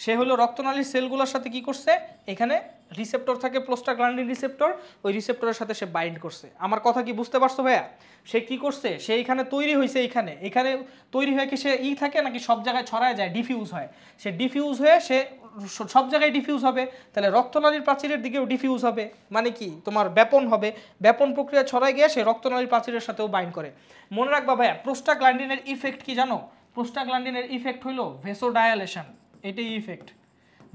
সে হলো রক্তনালীর সেলগুলোর সাথে কি করছে, এখানে রিসেপ্টর থাকে প্রোস্টাগ্ল্যান্ডিন রিসেপ্টর, ওই রিসেপ্টরের সাথে সে বাইন্ড করছে। আমার কথা কি বুঝতে পারছো ভাইয়া? সে কি করছে, সে এখানে তৈরি হয়েছে, এখানে তৈরি হয়ে কি সে থাকে নাকি সব জায়গায় ছড়ায় যায়, ডিফিউজ হয়। সে ডিফিউজ হয়ে সে সব জায়গায় ডিফিউজ হবে, তাহলে রক্তনালীর প্রাচীরের দিকেও ডিফিউজ হবে, মানে কি তোমার ব্যাপন হবে। ব্যাপন প্রক্রিয়া ছড়ায় গিয়ে সে রক্তনালীর প্রাচীরের সাথেও বাইন্ড করে। মনে রাখবা ভাইয়া প্রোস্টাগ্ল্যান্ডিনের ইফেক্ট কি জানো? প্রোস্টাগ্ল্যান্ডিনের ইফেক্ট হলো ভেসোডায়ালেশন, এটাই ইফেক্ট।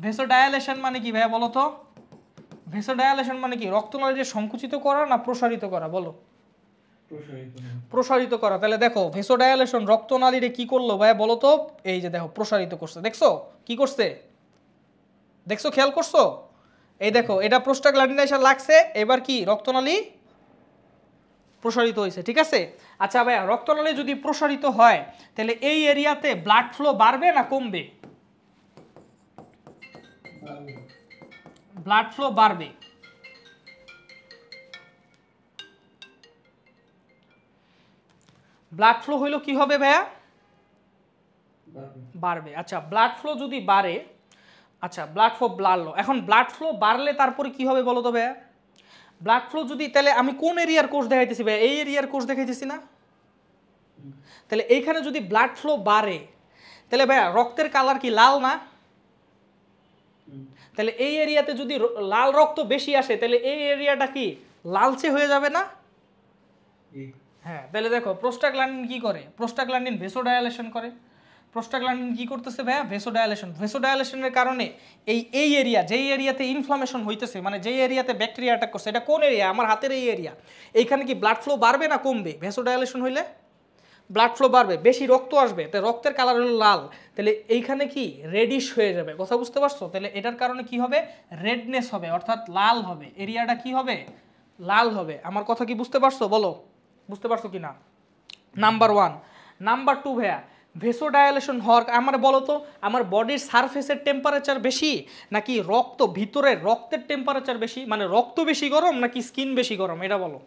ভেসোডায়ালেশন মানে কি ভাইয়া বলো তো? ভেসোডায়ালেশন মানে কি রক্তনালীকে সংকুচিত করা না প্রসারিত করা? বলো, প্রসারিত করা। তাহলে দেখো ভেসোডায়ালেশন রক্তনালীরে কি করলো ভাইয়া বলো তো? এই যে দেখো প্রসারিত করছে, দেখছো কি করছে? দেখছো, খেয়াল করছো? এই দেখো এটা প্রোস্টাগ্ল্যান্ডিন এসে লাগছে, এবার কি রক্তনালী প্রসারিত হয়েছে, ঠিক আছে। আচ্ছা ভাইয়া রক্তনালী যদি প্রসারিত হয় তাহলে এই এরিয়াতে ব্লাড ফ্লো বাড়বে না কমবে? ব্লাড ফ্লো বাড়বে। ব্লাড ফ্লো হইলো কি হবে ভাইয়া? বাড়বে। আচ্ছা ব্লাড ফ্লো যদি বাড়ে, আচ্ছা ব্লাড ফ্লো বাড়লো, এখন ব্লাড ফ্লো বাড়লে তারপরে কি হবে বলো তো ভাইয়া? ব্লাড ফ্লো যদি, তাহলে আমি কোন এরিয়ার কোষ দেখাইতেছি ভাইয়া? এই এরিয়ার কোষ দেখাইতেছি না? তাহলে এইখানে যদি ব্লাড ফ্লো বাড়ে তাহলে ভাইয়া রক্তের কালার কি লাল না? তাহলে এই এরিয়াতে যদি লাল রক্ত বেশি আসে তাহলে এই এরিয়াটা কি লালচে হয়ে যাবে না? হ্যাঁ, তাহলে দেখো প্রোস্টাগ্ল্যান্ডিন কি করে? প্রোস্টাগ্ল্যান্ডিন ভেসোডায়ালেশন করে। প্রোস্টাগ্ল্যান্ডিন কি করতেছে ভাইয়া? ভেসোডাইলেশন। ভেসোডাইলেশনের কারণে এই এরিয়া, যেই এরিয়াতে ইনফ্লামেশন হইতেছে, মানে যেই এরিয়াতে ব্যাকটেরিয়া অ্যাটাক করছে, এটা কোন এরিয়া? আমার হাতের এই এরিয়া। এইখানে কি ব্লাড ফ্লো বাড়বে না কমবে? ভেসোডাইলেশন হইলে ব্লাড ফ্লো বাড়বে, বেশি রক্ত আসবে, তাই রক্তের কালার হলো লাল, তাহলে এইখানে কি রেডিশ হয়ে যাবে। কথা বুঝতে পারছো? তাহলে এটার কারণে কি হবে? রেডনেস হবে, অর্থাৎ লাল হবে, এরিয়াটা কি হবে? লাল হবে। আমার কথা কি বুঝতে পারছো? বলো বুঝতে পারছো কি না? নাম্বার 1। নাম্বার 2 ভাইয়া, ভেসোডাইলেশন হওয়ার আমার বলো তো, আমার বডির সারফেসের টেম্পারেচার বেশি নাকি রক্ত ভিতরের রক্তের টেম্পারেচার বেশি? মানে রক্ত বেশি গরম নাকি স্কিন বেশি গরম, এটা বলো।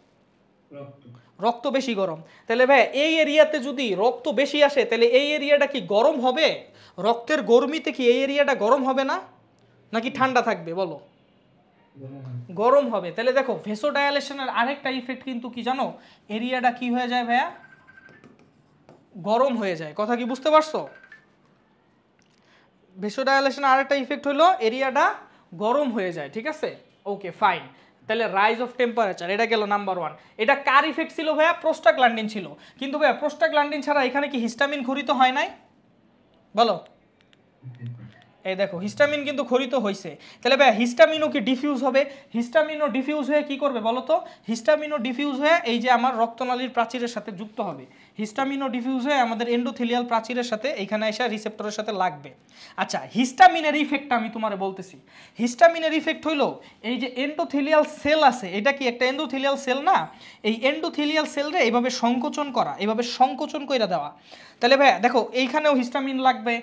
রক্ত বেশি গরম। তাহলে ভাই এই এরিয়াতে যদি রক্ত বেশি আসে তাহলে এই এরিয়াটা কি গরম হবে? রক্তের গরমিতে কি এই এরিয়াটা গরম হবে না নাকি ঠান্ডা থাকবে? বলো। গরম হবে। তাহলে দেখো ভেসোডাইলেশনের আরেকটা ইফেক্ট কিন্তু কি জানো? এরিয়াটা কি হয়ে যায় ভাইয়া? গরম হয়ে যায়। কথা কি বুঝতে পারছো? ভেসোডাইলেশনের আরেকটা ইফেক্ট হলো এরিয়াটা গরম হয়ে যায়। ঠিক আছে, ওকে ফাইন। তাহলে রাইজ অফ টেম্পারেচার, এটা গেল নাম্বার 1। এটা কার ইফেক্ট ছিল ভাইয়া? প্রোস্টাগ্ল্যান্ডিন ছিল। কিন্তু ভাইয়া প্রোস্টাগ্ল্যান্ডিন ছাড়া এখানে কি হিস্টামিন খরিত হয় নাই? বলো। এই দেখো হিস্টামিন কিন্তু খরিত হয়েছে। তাহলে ভাই হিস্টামিনও কি ডিফিউজ হবে? হিস্টামিনও ডিফিউজ হয়ে কি করবে বলো তো? হিস্টামিনও ডিফিউজ হয়ে এই যে আমার রক্তনালীর প্রাচীরের সাথে যুক্ত হবে। হিস্টামিনও ডিফিউজ হয়ে আমাদের এন্ডোথেলিয়াল প্রাচীরের সাথে এইখানে এসে রিসেপ্টরের সাথে লাগবে। আচ্ছা, হিস্টামিনের ইফেক্টটা আমি তোমারে বলতেছি। হিস্টামিনের ইফেক্ট হইলো এই যে এন্ডোথেলিয়াল সেল আছে, এটা কি একটা এন্ডোথেলিয়াল সেল না? এই এন্ডোথেলিয়াল সেলরে এইভাবে সংকোচন করা, এইভাবে সংকোচন করে দেওয়া। তাহলে ভাইয়া দেখো এইখানেও হিস্টামিন লাগবে,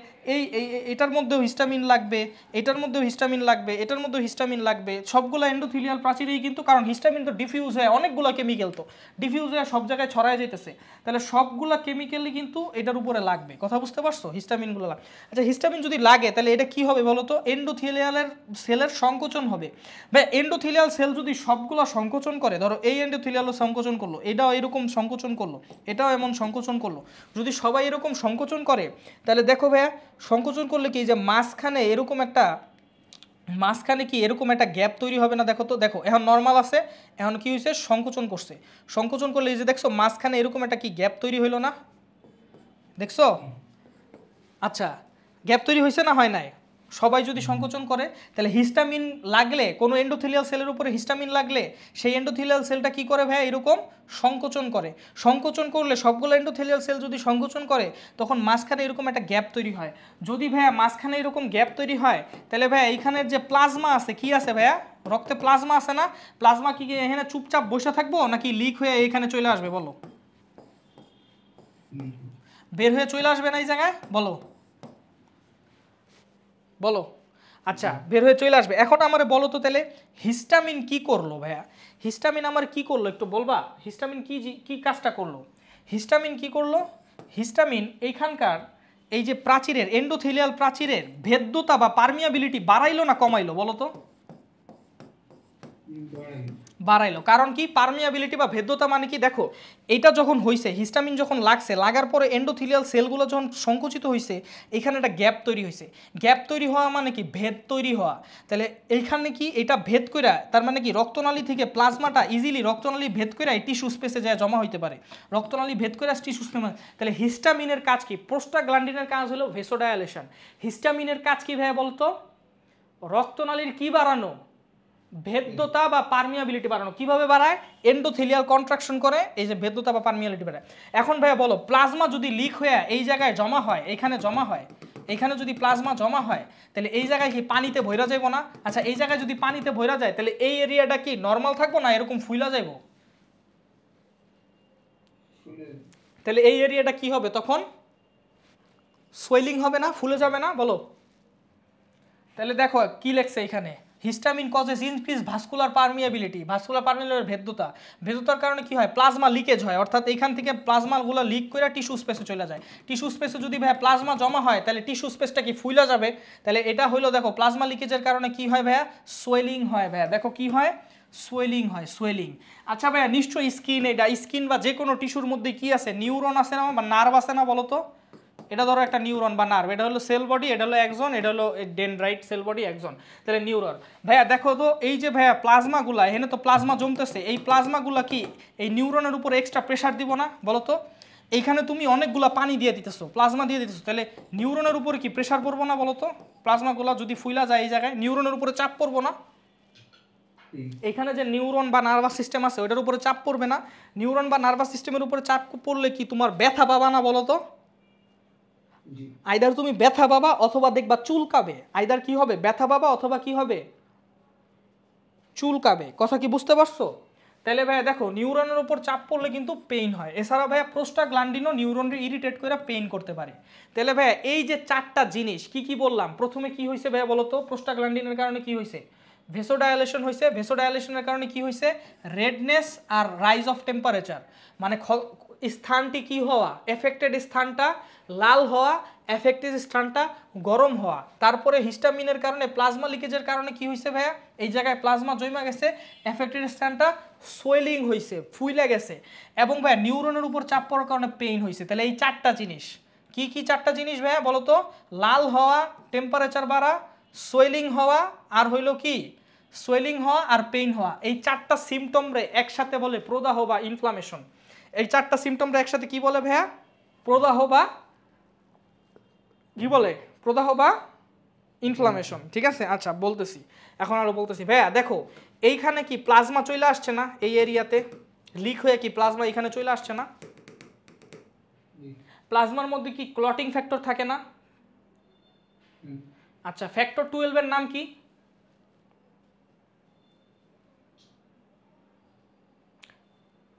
এটার মধ্যেও হিস্টামিন লাগবে, এটার মধ্যেও হিস্টামিন লাগবে, এটার মধ্যেও হিস্টামিন লাগবে, সবগুলো এন্ডোথেলিয়াল প্রাচীরেই কিন্তু, কারণ হিস্টামিন তো ডিফিউজ হয়, অনেকগুলো কেমিক্যাল তো ডিফিউজ হয়ে সব জায়গায় ছড়ায় যেতেছে, তাহলে সবগুলো কেমিক্যালই কিন্তু এটার উপরে লাগবে। কথা বুঝতে পারছো? হিস্টামিনগুলো লাগে। আচ্ছা, হিস্টামিন যদি লাগে তাহলে এটা কি হবে বলো তো? এন্ডোথেলিয়ালের সেলের সংকোচন হবে। ভাই এন্ডোথেলিয়াল সেল যদি সবগুলো সংকোচন করে, ধরো এই এন্ডোথেলিয়ালও সংকোচন করলো, এটাও এরকম সংকোচন করলো, এটাও এমন সংকোচন করলো, যদি সবাই এরকম সংকোচন করে তাহলে দেখো ভাইয়া সংকোচন করলে কি যে মাঝখানে এরকম একটা, মাঝখানে কি এরকম একটা গ্যাপ তৈরি হবে না? দেখো তো, দেখো এখন নর্মাল আছে, এখন কি হয়েছে? সংকোচন করছে। সংকোচন করলে এই যে দেখছো মাঝখানে এরকম একটা কি গ্যাপ তৈরি হইলো না? দেখছো? আচ্ছা, গ্যাপ তৈরি হয়েছে না হয় নাই? সবাই যদি সংকোচন করে তাহলে হিস্টামিন লাগলে, কোনো এন্ডোথেলিয়াল সেলের উপরে হিস্টামিন লাগলে সেই এন্ডোথেলিয়াল সেলটা কি করে ভাই? এরকম সংকোচন করে। সংকোচন করলে সবগুলো এন্ডোথেলিয়াল সেল যদি সংকোচন করে তখন মাঝখানে এরকম একটা গ্যাপ তৈরি হয়। যদি ভাইয়া মাঝখানে এরকম গ্যাপ তৈরি হয় তাহলে ভাইয়া এইখানের যে প্লাজমা আছে, কি আছে ভাইয়া? রক্তে প্লাজমা আছে না? প্লাজমা কি এখানে চুপচাপ বসে থাকবো নাকি লিক হয়ে এইখানে চলে আসবে? বলো। বের হয়ে চলে আসবে না এই জায়গায়? বলো বলো। আচ্ছা, বের হয়ে চলে আসবে। এখন আমার বলো তো তাহলে হিস্টামিন কি করলো ভাইয়া? হিস্টামিন আমার কি করলো একটু বলবা? হিস্টামিন কি কি কাজটা করলো? হিস্টামিন কি করলো? হিস্টামিন এইখানকার এই যে প্রাচীরের, এন্ডোথেলিয়াল প্রাচীরের ভেদ্যতা বা পারমিয়াবিলিটি বাড়াইলো না কমাইলো বলো তো? বাড়াইলো। কারণ কি? পারমিয়াবিলিটি বা ভেদ্যতা মানে কি? দেখো এটা যখন হয়েছে, হিস্টামিন যখন লাগছে, লাগার পরে এন্ডোথেলিয়াল সেলগুলো যখন সংকুচিত হয়েছে, এখানে একটা গ্যাপ তৈরি হয়েছে। গ্যাপ তৈরি হওয়া মানে কি? ভেদ তৈরি হওয়া। তাহলে এইখানে কি এটা ভেদ কইরা, তার মানে কি রক্তনালী থেকে প্লাজমাটা ইজিলি রক্তনালী ভেদ কইরা টিস্যু স্পেসে যায় জমা হইতে পারে। রক্তনালী ভেদ কইরা টিস্যু স্পেসে। তাহলে হিস্টামিনের কাজ কি? প্রোস্টাগ্ল্যান্ডিনের কাজ হলো ভেসোডাইলেশন। হিস্টামিনের কাজ কি ভাইয়া বলতো? রক্তনালীর কি বাড়ানো? ভেদ্যতা বা পারমিয়াবিলিটি বাড়ানো। কিভাবে বাড়ায়? এন্ডোথেলিয়াল কন্ট্রাকশন করে এই যে ভেদ্যতা বা পারমিয়াবিলিটি বাড়ায়। এখন ভাইয়া বলো, প্লাজমা যদি লিক হয়ে এই জায়গায় জমা হয়, এখানে জমা হয়, এখানে যদি প্লাজমা জমা হয় তাহলে এই জায়গায় কি পানিতে ভইরা যাইব না? আচ্ছা, এই জায়গায় যদি পানিতে ভইরা যায় তাহলে এই এরিয়াটা কি নর্মাল থাকবো না এরকম ফুইলা যাইব? তাহলে এই এরিয়াটা কি হবে তখন? সোয়েলিং হবে না? ফুলে যাবে না? বলো। তাহলে দেখো কি লেখছে এখানে, histamine causes increase vascular permeability. Vascular পারমিয়াবিলিটির ভেদ্যতা, ভেদ্যতার কারণে কি হয়? প্লাজমা লিকেজ হয়, অর্থাৎ এখান থেকে প্লাজমাগুলো লিক করে টিস্যু স্পেসে চলে যায়। টিস্যু স্পেসে যদি ভাইয়া প্লাজমা জমা হয় তাহলে টিস্যু স্পেসটা কি ফুইলা যাবে। তাহলে এটা হইলো দেখো প্লাজমা লিকেজের কারণে কি হয় ভাইয়া? সোয়েলিং হয় ভাইয়া। দেখো কি হয়? সোয়েলিং হয়, সোয়েলিং। আচ্ছা ভাইয়া নিশ্চয়ই স্কিন, এটা স্কিন বা যে কোনো টিস্যুর মধ্যে কি আছে? নিউরন আছে না বা নার্ভ আছে না বলো তো? এটা ধরো একটা নিউরন বা নার্ভ, এটা হলো সেল বডি, এটা হলো একজন, এটা হলো ডেনড্রাইট সেল বডি একজন, তাহলে নিউরন। ভাইয়া দেখো তো এই যে ভাইয়া প্লাজমাগুলা, এখানে তো প্লাজমা জমতেছে, এই প্লাজমাগুলা কি এই নিউরনের উপরে এক্সট্রা প্রেশার দিব না বলো তো? এইখানে তুমি অনেকগুলা পানি দিয়ে দিতেছো, প্লাজমা দিয়ে দিতেছো, তাহলে নিউরনের উপরে কি প্রেশার পড়বো না বলো তো? প্লাজমাগুলো যদি ফুইলা যায় এই জায়গায়, নিউরনের উপরে চাপ পড়বো না? এখানে যে নিউরন বা নার্ভাস সিস্টেম আছে ওইটার উপরে চাপ পড়বে না? নিউরন বা নার্ভাস সিস্টেমের উপরে চাপ পড়লে কি তোমার ব্যথা পাবা না বলো তো? আইদার তুমি ব্যথা পাবা অথবা দেখবা চুলকাবে, আইদার কি হবে, ব্যথা পাবা অথবা কি হবে, চুলকাবে। কথা কি বুঝতে পারছো? তাহলে ভাইয়া দেখো নিউরনের উপর চাপ পড়লে কিন্তু পেইন হয়। এছাড়া ভাইয়া প্রোস্টাগ্ল্যান্ডিনও নিউরনকে ইরিটেট করে পেইন করতে পারে। তাহলে ভাইয়া এই যে চারটা জিনিস কি কি বললাম, প্রথমে কি হয়েছে ভাইয়া বলো তো? প্রোস্টাগ্ল্যান্ডিনের কারণে কি হয়েছে? ভেসোডায়ালেশন হয়েছে। ভেসোডায়ালেশনের কারণে কি হয়েছে? রেডনেস আর রাইজ অফ টেম্পারেচার, মানে স্থানটি কি হওয়া, এফেক্টেড স্থানটা লাল হওয়া, এফেক্টেড স্থানটা গরম হওয়া। তারপরে হিস্টামিনের কারণে প্লাজমা লিকেজের কারণে কি হয়েছে ভাইয়া? এই জায়গায় প্লাজমা জমা গেছে, এফেক্টেড স্থানটা সোয়েলিং হয়েছে, ফুইলে গেছে। এবং ভাইয়া নিউরনের উপর চাপ পড়ার কারণে পেইন হয়েছে। তাহলে এই চারটা জিনিস কি কি? চারটা জিনিস ভাইয়া বলো তো? লাল হওয়া, টেম্পারেচার বাড়া, সোয়েলিং হওয়া, আর হইল কি, সোয়েলিং হওয়া আর পেইন হওয়া। এই চারটা সিমটমরে একসাথে বলে প্রদাহ বা ইনফ্লামেশন। এই চারটা সিমটমরে একসাথে কি বলে ভাইয়া? প্রদাহ বা কি বলে? প্রদাহ বা ইনফ্লামেশন। ঠিক আছে, আচ্ছা বলতেছি, এখন আরো বলতেছি। ভাইয়া দেখো এইখানে কি প্লাজমা চলে আসছে না? এই এরিয়াতে লিক হয়ে কি প্লাজমা এখানে চলে আসছে না? প্লাজমার মধ্যে কি ক্লটিং ফ্যাক্টর থাকে না? আচ্ছা, ফ্যাক্টর 12 এর নাম কি?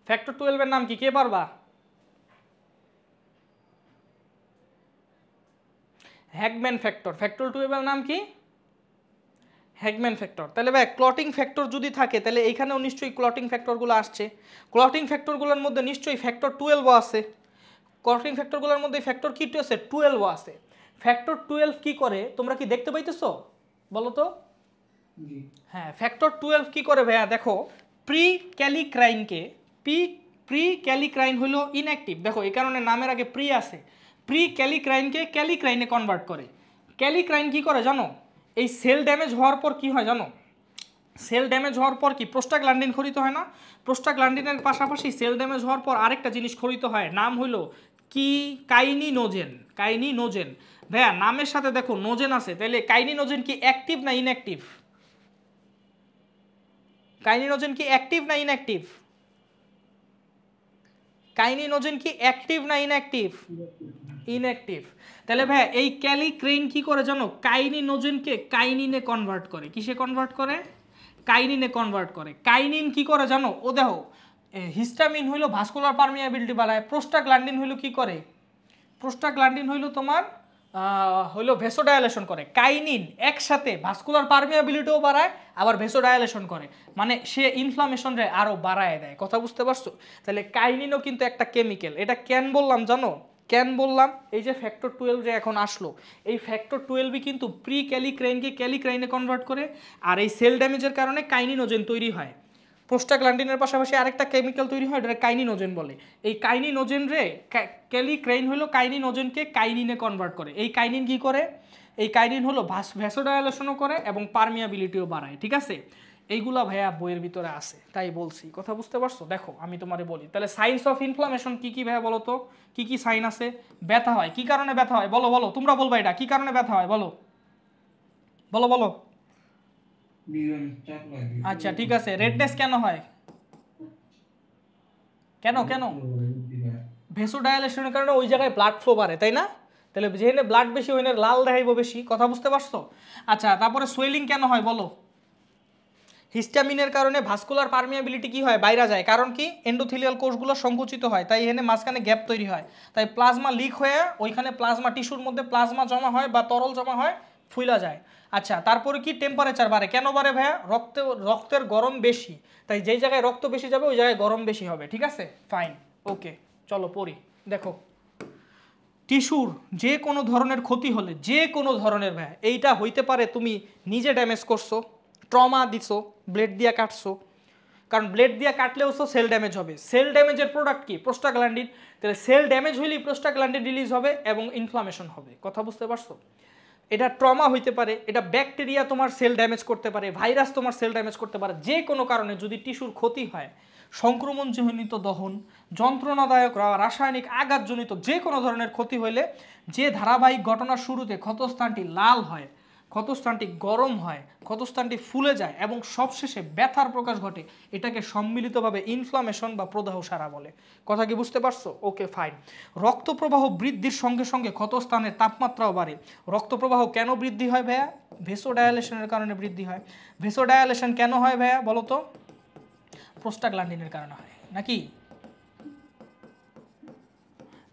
ফ্যাক্টর 12 এর নাম কি, কে পারবা? হ্যাগম্যান ফ্যাক্টর। ফ্যাক্টর 12 এর নাম কি? হ্যাগম্যান ফ্যাক্টর। তাহলে ভাই ক্লটিং ফ্যাক্টর যদি থাকে তাহলে এইখানেও নিশ্চয়ই ক্লটিং ফ্যাক্টরগুলো আসছে। ক্লটিং ফ্যাক্টরগুলোর মধ্যে নিশ্চয়ই ফ্যাক্টর 12 আছে। ক্লটিং ফ্যাক্টরগুলোর মধ্যে ফ্যাক্টর কি আছে? 12 আছে। ফ্যাক্টর 12 কি করে তোমরা কি দেখতে পাইতেছো বলো তো? হ্যাঁ, ফ্যাক্টর 12 কি করে ভাইয়া দেখো, প্রি ক্যালিক্রাইনকে, প্রি ক্যালিক্রাইন হলো ইনঅ্যাক্টিভ, দেখো এই কারণে নামের আগে প্রি আছে। প্রি ক্যালিক্রাইনকে ক্যালিক্রাইনে কনভার্ট করে। ক্যালিক্রাইন কি করে জানো? এই সেল ড্যামেজ হওয়ার পর কি হয় জানো? সেল ড্যামেজ হওয়ার পর কি প্রোস্টাগ্ল্যান্ডিন খরিত হয় না? প্রোস্টাগ্ল্যান্ডিনের পাশাপাশি সেল ড্যামেজ হওয়ার পর আরেকটা জিনিস খরিত হয়, নাম হলো কি, কাইনিনোজেন। কাইনিনোজেন ভাইয়া নামের সাথে দেখো নোজেন আছে, তাহলে কাইনিনোজেন কি অ্যাক্টিভ না ইনঅ্যাক্টিভ? কাইনিনোজেন কি অ্যাক্টিভ না ইনঅ্যাক্টিভ? কাইনিনোজেন কি অ্যাক্টিভ না ইনঅ্যাক্টিভ? ইনঅ্যাক্টিভ। তাহলে ভাই এই ক্যালিক্রেইন কি করে জানো? কাইনিনোজেনকে কাইনিনে কনভার্ট করে। কিসে কনভার্ট করে? কাইনিনে কনভার্ট করে। কাইনিন কি করে জানো? ও দেখো হিস্টামিন হইলো ভাস্কুলার পারমিয়াবিলিটি বাড়ায়, প্রোস্টাগ্ল্যান্ডিন হইলো কি করে? প্রোস্টাগ্ল্যান্ডিন হইলো তোমার হইলো ভেসোডায়ালেশন করে। কাইনিন একসাথে ভাস্কুলার পারমিয়াবিলিটিও বাড়ায় আবার ভেসোডায়ালেশন করে, মানে সে ইনফ্লামেশনরে আরও বাড়ায় দেয়। কথা বুঝতে পারছো? তাহলে কাইনিনও কিন্তু একটা কেমিক্যাল। এটা কেন বললাম জানো? কেন বললাম? এই যে ফ্যাক্টর 12 যে এখন আসলো, এই ফ্যাক্টর 12ই কিন্তু প্রি ক্যালিক্রাইনকে ক্যালিক্রাইনে কনভার্ট করে, আর এই সেল ড্যামেজের কারণে কাইনিনোজেন তৈরি হয়। প্রোস্টাগ্ল্যান্ডিনের পাশাপাশি আরেকটা কেমিক্যাল তৈরি হয়, এটা কাইনিনোজেন বলে। এই কাইনিনোজেন রে ক্যালিক্রাইন হলো কাইনিনোজেনকে কাইনিনে কনভার্ট করে। এই কাইনিন কি করে? এই কাইনিন হলো ভ্যাসোডায়ালেশনও করে এবং পারমিয়াবিলিটিও বাড়ায়। ঠিক আছে, এইগুলা ভাইয়া বইয়ের ভিতরে আছে, তাই বলছি। কথা বুঝতে পারছো? দেখো আমি তোমারে বলি, তাহলে সাইন্স অফ ইনফ্লামেশন কি কি ভাইয়া বলো তো? কি কি সাইন আছে? ব্যথা হয়। কি কারণে ব্যথা হয় বলো? বলো তোমরা বলবা, এটা কি কারণে ব্যথা হয় বলো? বলো বলো। আচ্ছা ঠিক আছে, রেডনেস কেন হয়? কেন কেন? ভেসোডায়ালেশনের কারণে ওই জায়গায় ব্লাড ফ্লো বাড়ে, তাই না? তাহলে যেখানে ব্লাড বেশি ওইখানে লাল দেখাইব বেশি। কথা বুঝতে পারছো? আচ্ছা, তারপরে সোয়েলিং কেন হয় বলো? হিস্টামিনের কারণে ভাস্কুলার পারমিয়াবিলিটি কি হয়? বাইরে যায়। কারণ কি? এন্ডোথেলিয়াল কোষগুলো সংকুচিত হয়, তাই এখানে মাঝখানে গ্যাপ তৈরি হয়, তাই প্লাজমা লিক হয়ে ওইখানে প্লাজমা টিস্যুর মধ্যে প্লাজমা জমা হয় বা তরল জমা হয়, ফুইলা যায়। আচ্ছা, তারপরে কি? টেম্পারেচার বাড়ে। কেন বাড়ে ভাইয়া? রক্তের গরম বেশি, তাই যেই জায়গায় রক্ত বেশি যাবে ওই জায়গায় গরম বেশি হবে। ঠিক আছে, ফাইন, ওকে, চলো পড়ি। দেখো টিস্যুর যে কোনো ধরনের ক্ষতি হলে, যে কোনো ধরনের ভাইয়া, এইটা হইতে পারে তুমি নিজে ড্যামেজ করছো, ট্রমা দিছো, ব্লেড দিয়ে কাটছো, কারণ ব্লেড দিয়ে কাটলেও তো সেল ড্যামেজ হবে। সেল ড্যামেজের প্রোডাক্ট কি? প্রোস্টাগ্ল্যান্ডিন। তাহলে সেল ড্যামেজ হইলেই প্রোস্টাগ্ল্যান্ডিন রিলিজ হবে এবং ইনফ্লামেশন হবে। কথা বুঝতে পারছো? এটা ট্রমা হইতে পারে, এটা ব্যাকটেরিয়া তোমার সেল ড্যামেজ করতে পারে, ভাইরাস তোমার সেল ড্যামেজ করতে পারে, যে কোনো কারণে যদি টিস্যুর ক্ষতি হয়, সংক্রমণজনিত দহন, যন্ত্রণাদায়ক রাসায়নিক আঘাতজনিত যে কোনো ধরনের ক্ষতি হইলে যে ধারাবাহিক ঘটনার শুরুতে ক্ষতস্থানটি লাল হয়, ক্ষতস্থানটি গরম হয়, ক্ষতস্থানটি ফুলে যায় এবং সবশেষে ব্যথার প্রকাশ ঘটে, এটাকে সম্মিলিতভাবে ইনফ্লামেশন বা প্রদাহ সারা বলে। কথা কি বুঝতে পারছো? Okay fine. রক্তপ্রবাহ বৃদ্ধির সঙ্গে সঙ্গে ক্ষতস্থানের তাপমাত্রাও বাড়ে। রক্তপ্রবাহ কেন বৃদ্ধি হয় ভাইয়া? ভেসোডায়ালেশনের কারণে বৃদ্ধি হয়। ভেসোডায়ালেশন কেন হয় ভাইয়া বলো তো? প্রোস্টাগ্ল্যান্ডিনের কারণে হয় নাকি?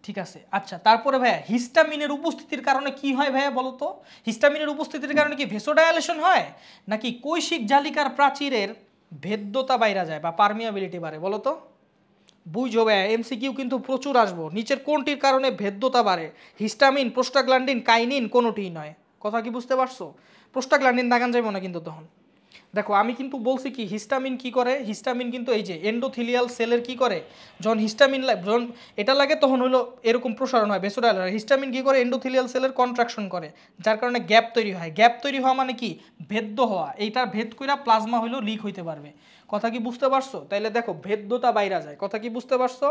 ঠিক আছে, আচ্ছা তারপরে ভাইয়া হিস্টামিনের উপস্থিতির কারণে কি হয় ভাইয়া বলো তো? হিস্টামিনের উপস্থিতির কারণে কি ভেসোডায়ালেশন হয় নাকি কৈশিক জালিকার প্রাচীরের ভেদ্যতা বাইরা যায় বা পারমিয়াবিলিটি বাড়ে বলো তো? বুঝো ভাইয়া, এমসিকিউ কিন্তু প্রচুর আসবো। নিচের কোনটির কারণে ভেদ্যতা বাড়ে? হিস্টামিন, প্রোস্টাগ্ল্যান্ডিন, কাইনিন কোনোটিই নয়। কথা কি বুঝতে পারছো? প্রোস্টাগ্ল্যান্ডিন দাগান যাইব না কিন্তু তখন। দেখো আমি কিন্তু বলছি কি হিস্টামিন কি করে, হিস্টামিন কিন্তু এই যে এন্ডোথিলিয়াল সেলের কি করে, যখন হিস্টামিন যখন এটা লাগে তখন হলো এরকম প্রসারণ হয় ভেসোডায়ালার। হিস্টামিন কি করে? এন্ডোথিলিয়াল সেলের কন্ট্রাকশন করে, যার কারণে গ্যাপ তৈরি হয়। গ্যাপ তৈরি হওয়া মানে কি? ভেদ্য হওয়া। এইটা ভেদ কইরা প্লাজমা হইলেও লিক হইতে পারবে। কথা কি বুঝতে পারছো? তাইলে দেখো ভেদ্যতা বাইরা যায়। কথা কি বুঝতে পারছো?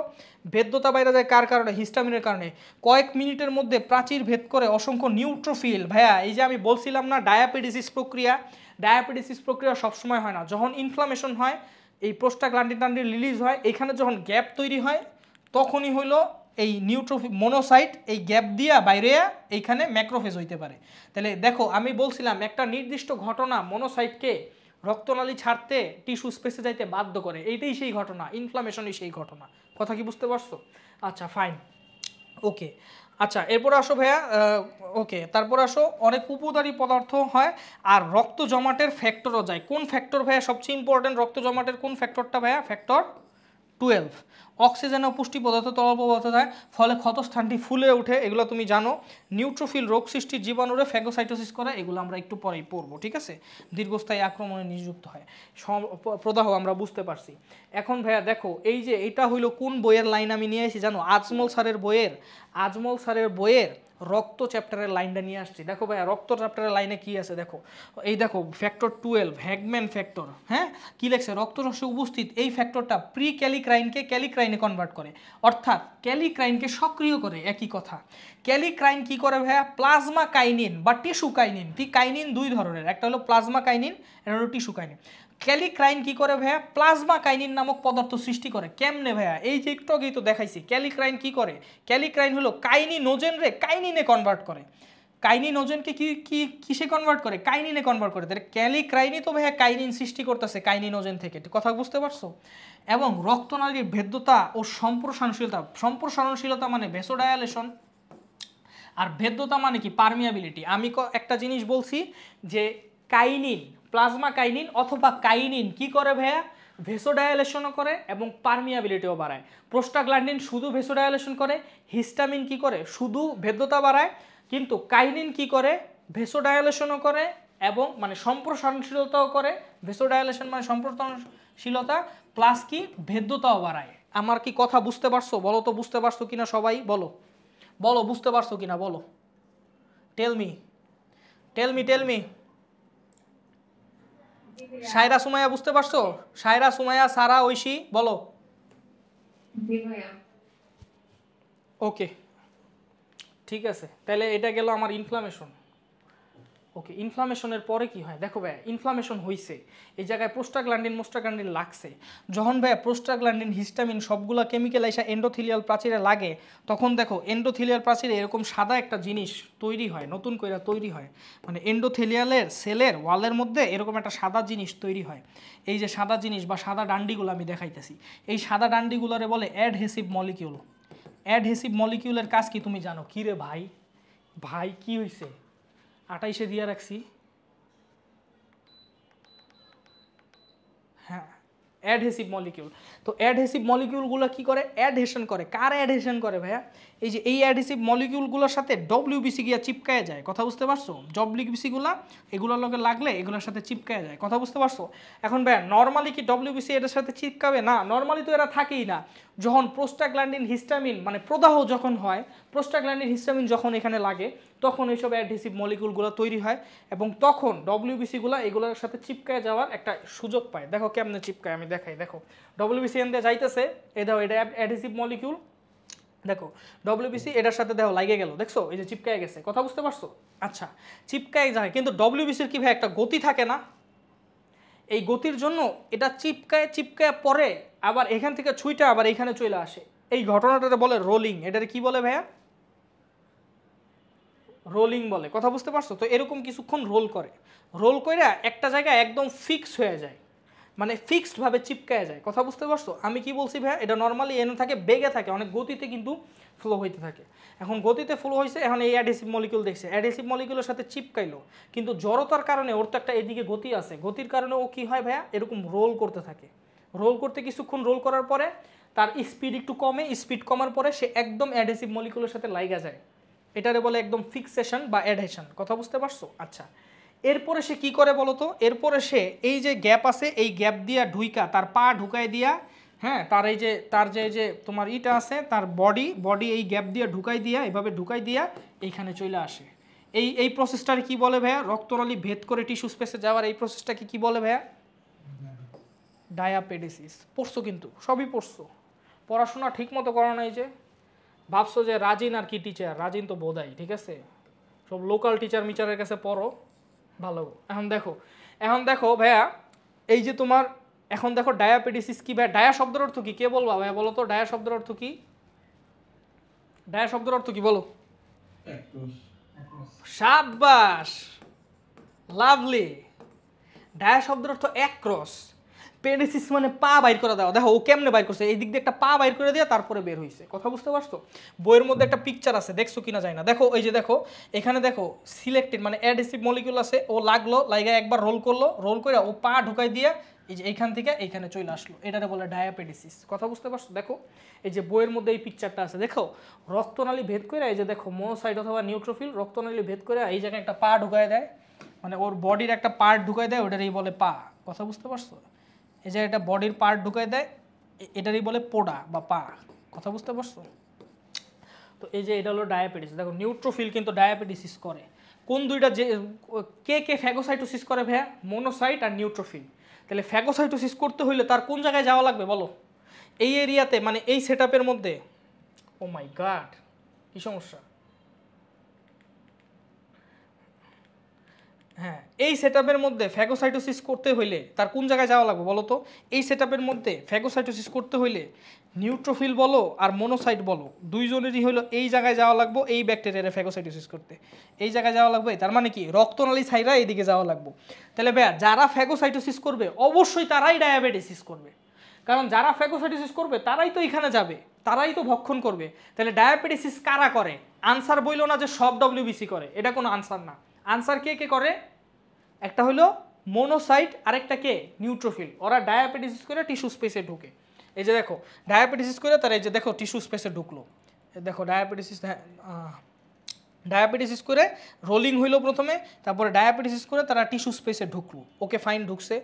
ভেদ্যতা বাইরা যায় কার কারণে? হিস্টামিনের কারণে। কয়েক মিনিটের মধ্যে প্রাচীর ভেদ করে অসংখ্য নিউট্রোফিল, ভাইয়া এই যে আমি বলছিলাম না ডায়াবেটিস প্রক্রিয়া, ডায়াবেটিস প্রক্রিয়া সবসময় হয় না। যখন ইনফ্লামেশন হয় এই প্রোস্টাগ্ল্যান্ডিন রিলিজ হয়, এখানে যখন গ্যাপ তৈরি হয় তখনই হলো এই নিউট্রোফিল মনোসাইট এই গ্যাপ দিয়া বাইরে এইখানে ম্যাক্রোফেজ হইতে পারে। তাহলে দেখো আমি বলছিলাম একটা নির্দিষ্ট ঘটনা মনোসাইটকে রক্তনালী ছাড়তে টিস্যু স্পেসে যাইতে বাধ্য করে, এইটাই সেই ঘটনা, ইনফ্লামেশনই সেই ঘটনা। কথা কি বুঝতে পারছো? আচ্ছা ফাইন, ওকে। আচ্ছা এরপর আসো ভাইয়া, ওকে তারপর আসো অনেক উপদারী পদার্থ হয় আর রক্ত জমাটের ফ্যাক্টরও যায়। কোন ফ্যাক্টর ভাইয়া সবচেয়ে ইম্পর্টেন্ট রক্ত জমাটের? কোন ফ্যাক্টরটা ভাইয়া? ফ্যাক্টর 12। অক্সিজেন ও পুষ্টি পদার্থ তরল পদার্থ হয়, ফলে ক্ষতস্থানটি ফুলে ওঠে, এগুলো তুমি জানো। নিউট্রোফিল রোগ সৃষ্টির জীবাণুরে ফ্যাগোসাইটোসিস করে, এগুলো আমরা একটু পরেই পড়বো, ঠিক আছে? দীর্ঘস্থায়ী আক্রমণে নিযুক্ত হয়। প্রদাহ আমরা বুঝতে পারছি। এখন ভাইয়া দেখো এই যে এটা হইলো কোন বইয়ের লাইন আমি নিয়ে আসি জানো? আজমল স্যারের বইয়ের, আজমল স্যারের বইয়ের রক্ত চ্যাপ্টারের লাইনটা নিয়ে আসছি। দেখো ভাইয়া রক্ত চ্যাপ্টারের লাইনে কি আছে দেখো, এই দেখো ফ্যাক্টর 12 হ্যাগম্যান ফ্যাক্টর। হ্যাঁ কি লেখছে? রক্তরসে উপস্থিত এই ফ্যাক্টরটা প্রি ক্যালিক্রাইনকে ক্যালিক্রাইনে কনভার্ট করে, অর্থাৎ ক্যালিক্রাইনকে সক্রিয় করে। একই কথা, ক্যালিক্রাইন কি করে ভাইয়া? প্লাজমা কাইনিন বা টিস্যু কাইনিন। কাইনিন দুই ধরনের, একটা হলো প্লাজমা কাইনিন, একটা হলো টিস্যু কাইনিন। ক্যালিক্রাইন কি করে ভাইয়া? প্লাজমা কাইনিন নামক পদার্থ সৃষ্টি করে। কেমনে ভাইয়া? এই যে একটু আগেই তো দেখাইছি। ক্যালিক্রাইন কি করে? ক্যালিক্রাইন হলো কাইনিনোজেন রে কাইনিনে কনভার্ট করে। কাইনিনোজেনকে কি কি কিসে কনভার্ট করে? কাইনিনে কনভার্ট করে। তাহলে ক্যালিক্রাইনই তো ভাইয়া কাইনিন সৃষ্টি করতেছে কাইনিনোজেন থেকে। কথা বুঝতে পারছো? এবং রক্তনালীর ভেদ্যতা ও সম্প্রসারণশীলতা, সম্প্রসারণশীলতা মানে ভেসোডায়ালেশন, আর ভেদ্যতা মানে কি? পারমিয়াবিলিটি। আমি একটা জিনিস বলছি যে কাইনিন, প্লাজমা কাইনিন অথবা কাইনিন কি করে ভাইয়া? ভেসোডায়ালেশনও করে এবং পারমিয়াবিলিটিও বাড়ায়। প্রোস্টাগ্ল্যান্ডিন শুধু ভেসোডায়ালেশন করে, হিস্টামিন কি করে? শুধু ভেদ্যতা বাড়ায়, কিন্তু কাইনিন কি করে? ভেসোডায়ালেশনও করে এবং মানে সম্প্রসারণশীলতাও করে। ভেসোডায়ালেশন মানে সম্প্রসারণশীলতা প্লাস কি? ভেদ্যতাও বাড়ায়। আমার কি কথা বুঝতে পারছো? বলো তো বুঝতে পারছো কিনা সবাই? বলো বলো বুঝতে পারছো কিনা বলো। Tell me tell me tell me. Saira Sumaiya বুঝতে পারছো? সায়রা সুমাইয়া সারা ঐশী বলো। ওকে ঠিক আছে, তাহলে এটা গেল আমার ইনফ্লামেশন। ওকে ইনফ্লামেশনের পরে কি হয় দেখো ভাইয়া, ইনফ্লামেশন হইছে, এই জায়গায় মোস্টাগ্ল্যান্ডিন লাগছে। যখন ভাইয়া প্রোস্টাগ্ল্যান্ডিন হিস্টামিন সবগুলো কেমিক্যাল এসে এন্ডোথিলিয়াল প্রাচীরে লাগে, তখন দেখো এন্ডোথিলিয়াল প্রাচীরে এরকম সাদা একটা জিনিস তৈরি হয়, নতুন করে তৈরি হয়, মানে এন্ডোথিলিয়ালের সেলের ওয়ালের মধ্যে এরকম একটা সাদা জিনিস তৈরি হয়। এই যে সাদা জিনিস বা সাদা ডান্ডিগুলো আমি দেখাইতেছি, এই সাদা ডান্ডিগুলোরে বলে অ্যাডহেসিভ মলিকিউল। অ্যাডহেসিভ মলিকিউলের কাজ কি তুমি জানো? কি রে ভাই, ভাই কি হয়েছে? 28-এ দিয়ে রাখছি। হ্যাঁ অ্যাডহেসিভ মলিকিউল। তো অ্যাডহেসিভ মলিকিউলগুলো কি করে? অ্যাডহেশন করে। কার অ্যাডহেশন করে ভাইয়া? এই যে এই অ্যাডহেসিভ মলিকিউলগুলোর সাথে ডব্লিউবিসি গিয়া চিপকায় যায়। কথা বুঝতে পারছো? ডব্লিউবিসিগুলো এগুলোর লগে লাগলে এগুলোর সাথে চিপকায় যায়। কথা বুঝতে পারছো? এখন ভাইয়া নর্মালি কি ডব্লিউবিসি এটার সাথে চিপকাবে না? নর্মালি তো এরা থাকেই না। যখন প্রোস্টাগ্ল্যান্ডিন হিস্টামিন মানে প্রদাহ যখন হয়, প্রোস্টাগ্ল্যান্ডিন হিস্টামিন যখন এখানে লাগে তখন এইসব অ্যাডহেসিভ মলিকুলগুলো তৈরি হয় এবং তখন ডব্লিউবিসিগুলো এগুলোর সাথে চিপকায় যাওয়ার একটা সুযোগ পায়। দেখো কেমনে চিপকায়, আমি দেখাই। দেখো ডব্লিউবিসি এন দিয়ে যাইতেছে, এ দেখো এটা অ্যাডহেসিভ মলিকুল, দেখো ডব্লিউবিসি এটার সাথে দেখো লাগিয়ে গেল, দেখছো এই যে চিপকায় গেছে। কথা বুঝতে পারছো? আচ্ছা, চিপকায় যায়, কিন্তু ডব্লিউবিসির কি ভাই একটা গতি থাকে না? এই গতির জন্য এটা চিপকায় চিপকায় পরে আবার এখান থেকে ছুঁইটা আবার এইখানে চলে আসে। এই ঘটনাটাতে বলে রোলিং। এটারে কি বলে ভাইয়া? রোলিং বলে। কথা বুঝতে পারছো? তো এরকম কিছুক্ষণ রোল করে, রোল করে একটা জায়গায় একদম ফিক্স হয়ে যায়, মানে ফিক্সডভাবে চিপকায় যায়। কথা বুঝতে পারছো? আমি কি বলছি ভাইয়া? এটা নর্মালি এনে থাকে, বেগে থাকে, অনেক গতিতে কিন্তু ফ্লো হইতে থাকে। এখন গতিতে ফ্লো হয়েছে, এখন এই অ্যাডহেসিভ মলিকুল দেখছে, অ্যাডহেসিভ মলিকুলের সাথে চিপকাইলো, কিন্তু জড়তার কারণে ওর তো একটা এদিকে গতি আছে, গতির কারণে ও কি হয় ভাইয়া? এরকম রোল করতে থাকে। রোল করতে কিছুক্ষণ রোল করার পরে তার স্পিড একটু কমে, স্পিড কমার পরে সে একদম অ্যাডহেসিভ মলিকুলের সাথে লাইগা যায়। এটারে বলে একদম ফিক্সেশন বা অ্যাডহেশন। কথা বুঝতে পারছো? আচ্ছা, এরপরে সে কি করে বলো তো? এরপরে সে এই যে গ্যাপ আছে, এই গ্যাপ দিয়া ঢুইকা তার পা ঢুকাই দিয়া, হ্যাঁ, তার এই যে তার যে তোমার ইটা আছে, তার বডি এই গ্যাপ দিয়ে ঢুকাই দিয়া, এভাবে ঢুকাই দিয়া এইখানে চলে আসে। এই প্রসেসটার কি বলে ভাইয়া? রক্তনালী ভেদ করে টিস্যু স্পেসে যাওয়ার এই প্রসেসটাকে কি বলে ভাইয়া? ডায়াপেডিসিস। পড়ছো কিন্তু, সবই পড়ছো, পড়াশোনা ঠিক মতো করো নাই যে ভাবছো যে রাজিন আর কি টিচার, রাজিন তো বোধাই, ঠিক আছে? সব লোকাল টিচার মিচারের কাছে পড়ো ভালো। এখন দেখো ভাইয়া, এই যে তোমার এখন দেখো ডায়াবেটিস কি ভাইয়া? ডায়া শব্দের অর্থ কি? কে বলবা ভাইয়া? বলো তো ডায়া শব্দের অর্থ কি? ডায়া শব্দের অর্থ কি বলো? সাবাস, লাভলি। ডায়া শব্দের অর্থ একক্রস। পেডিসিস মানে পা বাইর করে দেওয়া। দেখো ও কেমনে বাইর করছে, এই দিক দিয়ে একটা পা বাইর করে দিয়ে তারপরে বের হয়েছে। কথা বুঝতে পারছো? বইয়ের মধ্যে একটা পিকচার আছে, দেখছো কিনা যায় না। দেখো এই যে দেখো এখানে দেখো সিলেক্টেড মানে অ্যাডহেসিভ মলিকিউল আছে, ও লাগলো, লাইগা একবার রোল করলো, রোল করে ও পা ঢুকাই দিয়ে এই যে এইখান থেকে এইখানে চলে আসলো, এটারে বলে ডায়াপেডিসিস। কথা বুঝতে পারছো? দেখো এই যে বইয়ের মধ্যে এই পিকচারটা আছে, দেখো রক্তনালী ভেদ করে, এই যে দেখো মোনোসাইট অথবা নিউট্রোফিল রক্তনালী ভেদ করে এই জায়গায় একটা পা ঢুকায় দেয়, মানে ওর বডির একটা পার্ট ঢুকায় দেয়, ওটারই বলে পা। কথা বুঝতে পারছো? এই যে একটা বডির পার্ট ঢুকায় দেয়, এটারই বলে পোডা বা পা। কথা বুঝতে পারছো? তো এই যে এটা হলো ডায়াবেটিস। দেখো নিউট্রোফিল কিন্তু ডায়াবেটিস করে। কোন দুইটা যে কে ফ্যাগোসাইটোসিস করে ভাইয়া? মোনোসাইট আর নিউট্রোফিল। তাহলে ফ্যাগোসাইটোসিস করতে হইলে তার কোন জায়গায় যাওয়া লাগবে বলো? এই এরিয়াতে, মানে এই সেটআপের মধ্যে। ও মাই গড, কি সমস্যা? হ্যাঁ, এই সেটআপের মধ্যে ফ্যাগোসাইটোসিস করতে হইলে তার কোন জায়গায় যাওয়া লাগবে বলো তো? এই সেটআপের মধ্যে ফ্যাগোসাইটোসিস করতে হইলে নিউট্রোফিল বলো আর মোনোসাইট বলো, দুইজনেরই হলো এই জায়গায় যাওয়া লাগবে, এই ব্যাকটেরিয়ারে ফ্যাগোসাইটোসিস করতে এই জায়গায় যাওয়া লাগবে। তার মানে কি রক্তনালী ছাইরা এইদিকে যাওয়া লাগবে। তাহলে ভাইয়া যারা ফ্যাগোসাইটোসিস করবে অবশ্যই তারাই ডায়াবেটিস করবে, কারণ যারা ফ্যাগোসাইটোসিস করবে তারাই তো এখানে যাবে, তারাই তো ভক্ষণ করবে। তাহলে ডায়াবেটিস কারা করে? আনসার বইল না যে সব ডব্লিউবিসি করে, এটা কোনো আনসার না। আনসার কে কে করে? একটা হলো মোনোসাইট, আরেকটা কে? নিউট্রোফিল। ওরা ডায়াবেটিস করে টিস্যু স্পেসে ঢুকে। এই যে দেখো ডায়াবেটিস করে তারা এই যে দেখো টিস্যু স্পেসে ঢুকলো, দেখো ডায়াবেটিস করে রোলিং হইলো প্রথমে, তারপরে ডায়াবেটিস করে তারা টিস্যু স্পেসে ঢুকলো। ওকে ফাইন, ঢুকছে।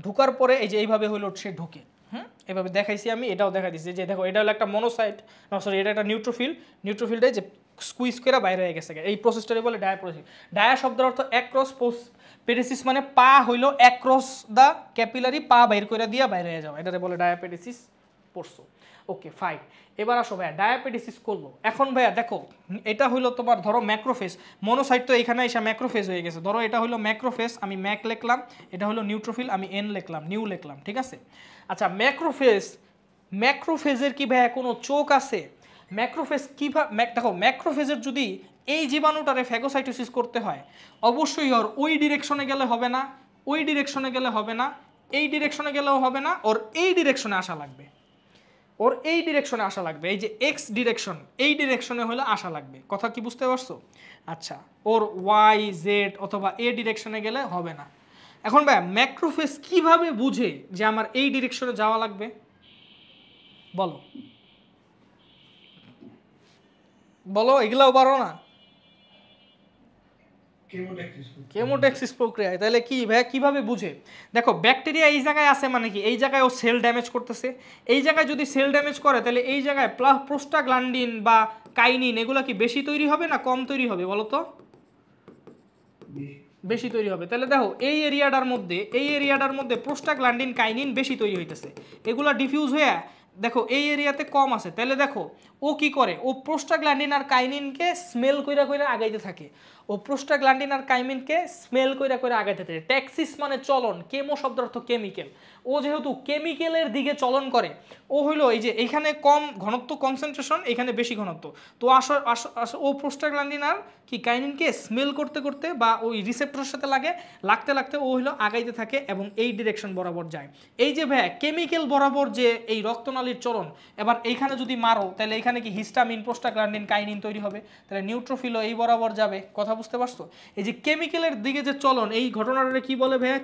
ঢুকার পরে এই যে এইভাবে হইলো সে ঢুকে। এভাবে দেখাইছি আমি, এটাও দেখা দিচ্ছি যে দেখো এটা হলো একটা মোনোসাইট, সরি এটা একটা নিউট্রোফিলটাই যে স্কুইজ করে বাইরে হয়ে গেছে, এই প্রসেসটারে বলে ডায়াপেডিসিস। ডায়া শব্দের অর্থ অ্যাক্রস, পেডিসিস মানে পা হইলো অ্যাক্রস দ্য ক্যাপিলারি, পা বাইর করে দিয়া বাইরে হয়ে যাওয়া, এটারে বলে ডায়াপেডিসিস। পড়ছো? Okay fine. এবার আসো ভাইয়া ডায়াবেটিস করলো। এখন ভাইয়া দেখো এটা হইলো তোমার ধরো ম্যাক্রোফেজ, মোনোসাইট তো এখানে এসে ম্যাক্রোফেজ হয়ে গেছে। ধরো এটা হলো ম্যাক্রোফেজ, আমি ম্যাক লিখলাম, এটা হলো নিউট্রোফিল, আমি এন লিখলাম, নিউ লিখলাম, ঠিক আছে? আচ্ছা ম্যাক্রোফেজের কি ভাইয়া কোনো চোখ আছে? ম্যাক্রোফেজ কীভাবে, দেখো ম্যাক্রোফেজের যদি এই জীবাণুটারে ফ্যাগোসাইটোসিস করতে হয় অবশ্যই ওর ওই ডিরেকশনে গেলে হবে না, ওই ডিরেকশনে গেলে হবে না, এই ডিরেকশনে গেলেও হবে না, ওর এই ডিরেকশনে আসা লাগবে, ওর এই ডিরেকশনে আসা লাগবে, এই যে এক্স ডিরেকশন, এই ডিরেকশনে হলে আসা লাগবে। কথা কি বুঝতে পারছো? আচ্ছা, ওর ওয়াই জেড অথবা এ ডিরেকশনে গেলে হবে না। এখন ভাই ম্যাক্রোফেজ কিভাবে বুঝে যে আমার এই ডিরেকশনে যাওয়া লাগবে বলো? বলো, এগুলাও পারো না? কেমোট্যাক্সিস প্রক্রিয়ায়। তাহলে কি ভাই কিভাবে বুঝে? দেখো ব্যাকটেরিয়া এই জায়গায় আছে মানে কি এই জায়গায় ও সেল ড্যামেজ করতেছে, এই জায়গায় যদি সেল ড্যামেজ করে তাহলে এই জায়গায় প্রোস্টাগ্ল্যান্ডিন বা কাইনিন এগুলো কি বেশি তৈরি হবে না কম তৈরি হবে বলো তো? বেশি তৈরি হবে। তাহলে দেখো এই এরিয়াটার মধ্যে প্রোস্টাগ্ল্যান্ডিন কাইনিন বেশি তৈরি হইতেছে, এগুলা ডিফিউজ হয়ে দেখো এই এরিয়াতে কম আছে। তাহলে দেখো ও কি করে, ও প্রোস্টাগ্ল্যান্ডিন আর কাইনিনকে স্মেল কইরা কইরা আগাইতে থাকে, ও প্রোস্টাগ্ল্যান্ডিন আর কাইনিনকে স্মেল কইরা কইরা আগাইতে থাকে। ট্যাক্সিস মানে চলন, কেমো শব্দের অর্থ কেমিক্যাল। ও যেহেতু কেমিক্যালের দিকে চলন করে, ও হইলো এই যে এইখানে কম ঘনত্ব কনসেন্ট্রেশন, এখানে বেশি ঘনত্ব, তো ও প্রোস্টাগ্ল্যান্ডিন আর কি কাইনিনকে স্মেল করতে করতে বা ওই রিসেপ্টরের সাথে লাগতে লাগতে ও হইলো আগাইতে থাকে এবং এই ডিরেকশন বরাবর যায়। এই যে ভাইয়া কেমিক্যাল বরাবর যে এই রক্তনালীর চলন, এবার এইখানে যদি মারো তাহলে এইখানে কি হিস্টামিন প্রোস্টাগ্ল্যান্ডিন কাইনিন তৈরি হবে, তাহলে নিউট্রোফিলও এই বরাবর যাবে। কথা বুঝতে পারছো? এই যে কেমিক্যালের দিকে যে চলন, এই ঘটনাটা কি বলে ভাইয়া?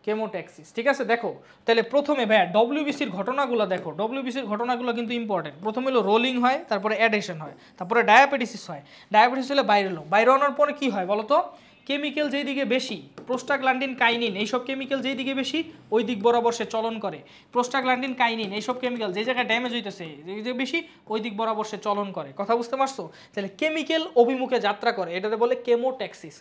কেমোট্যাক্সিস। ঠিক আছে, দেখো তাহলে প্রথমে ভাইয়া ডব্লিউবিসির ঘটনাগুলো দেখো। ডব্লিউবিসির ঘটনাগুলো কিন্তু ইম্পর্টেন্ট। প্রথমে হলো রোলিং হয়, তারপরে অ্যাডেশন হয়, তারপরে ডায়াবেটিস হয়। ডায়াবেটিস হলে বাইরে আনার পরে কি হয় বলো তো? কেমিক্যাল যেই দিকে বেশি, প্রোস্টাগ্ল্যান্ডিন কাইনিন এইসব কেমিক্যাল যেই দিকে বেশি ওই দিক বরাবর সে চলন করে। প্রোস্টাগ্ল্যান্ডিন কাইনিন এইসব কেমিক্যাল যে জায়গায় ড্যামেজ হইতেছে যে বেশি ওই দিক বরাবর সে চলন করে। কথা বুঝতে পারছো? তাহলে কেমিক্যাল অভিমুখে যাত্রা করে, এটাতে বলে কেমোট্যাক্সিস।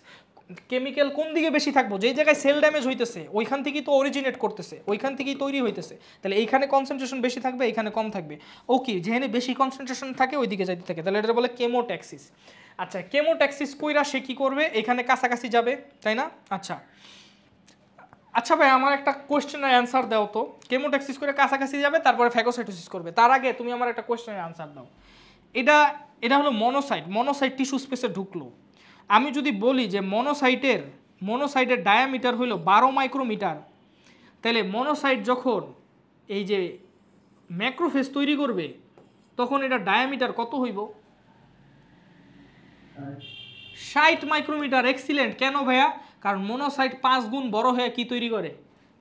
কেমিক্যাল কোন দিকে বেশি থাকবো? যেই জায়গায় সেল ড্যামেজ হইতেছে ওইখান থেকেই তো অরিজিনেট করতেছে, ওইখান থেকেই তৈরি হইতেছে। তাহলে এইখানে কনসেন্ট্রেশন বেশি থাকবে, এইখানে কম থাকবে। ওকে, যেখানে বেশি কনসেন্ট্রেশন থাকে ওই দিকে যাইতে থাকে, তাহলে এটা বলে কেমোট্যাক্সিস। আচ্ছা, কেমোট্যাক্সিস কইরা সে কি করবে? এখানে কাছাকাছি যাবে, তাই না? আচ্ছা ভাই, আমার একটা কোয়েশ্চেনের অ্যান্সার দাও তো। কেমোট্যাক্সিস করে কাছাকাছি যাবে, তারপরে ফ্যাগোসাইটোসিস করবে। তার আগে তুমি আমার একটা কোয়েশ্চেনের অ্যান্সার দাও। এটা হলো মনোসাইট টিস্যু স্পেসে ঢুকলো। আমি যদি বলি যে মনোসাইটের ডায়ামিটার হইল 12 মাইক্রোমিটার, তাহলে মনোসাইট যখন এই যে ম্যাক্রোফেজ তৈরি করবে তখন এটা ডায়ামিটার কত হইব? 60 মাইক্রোমিটার। এক্সিলেন্ট। কেন ভাইয়া? কারণ মনোসাইট 5 গুণ বড় হয়ে কি তৈরি করে?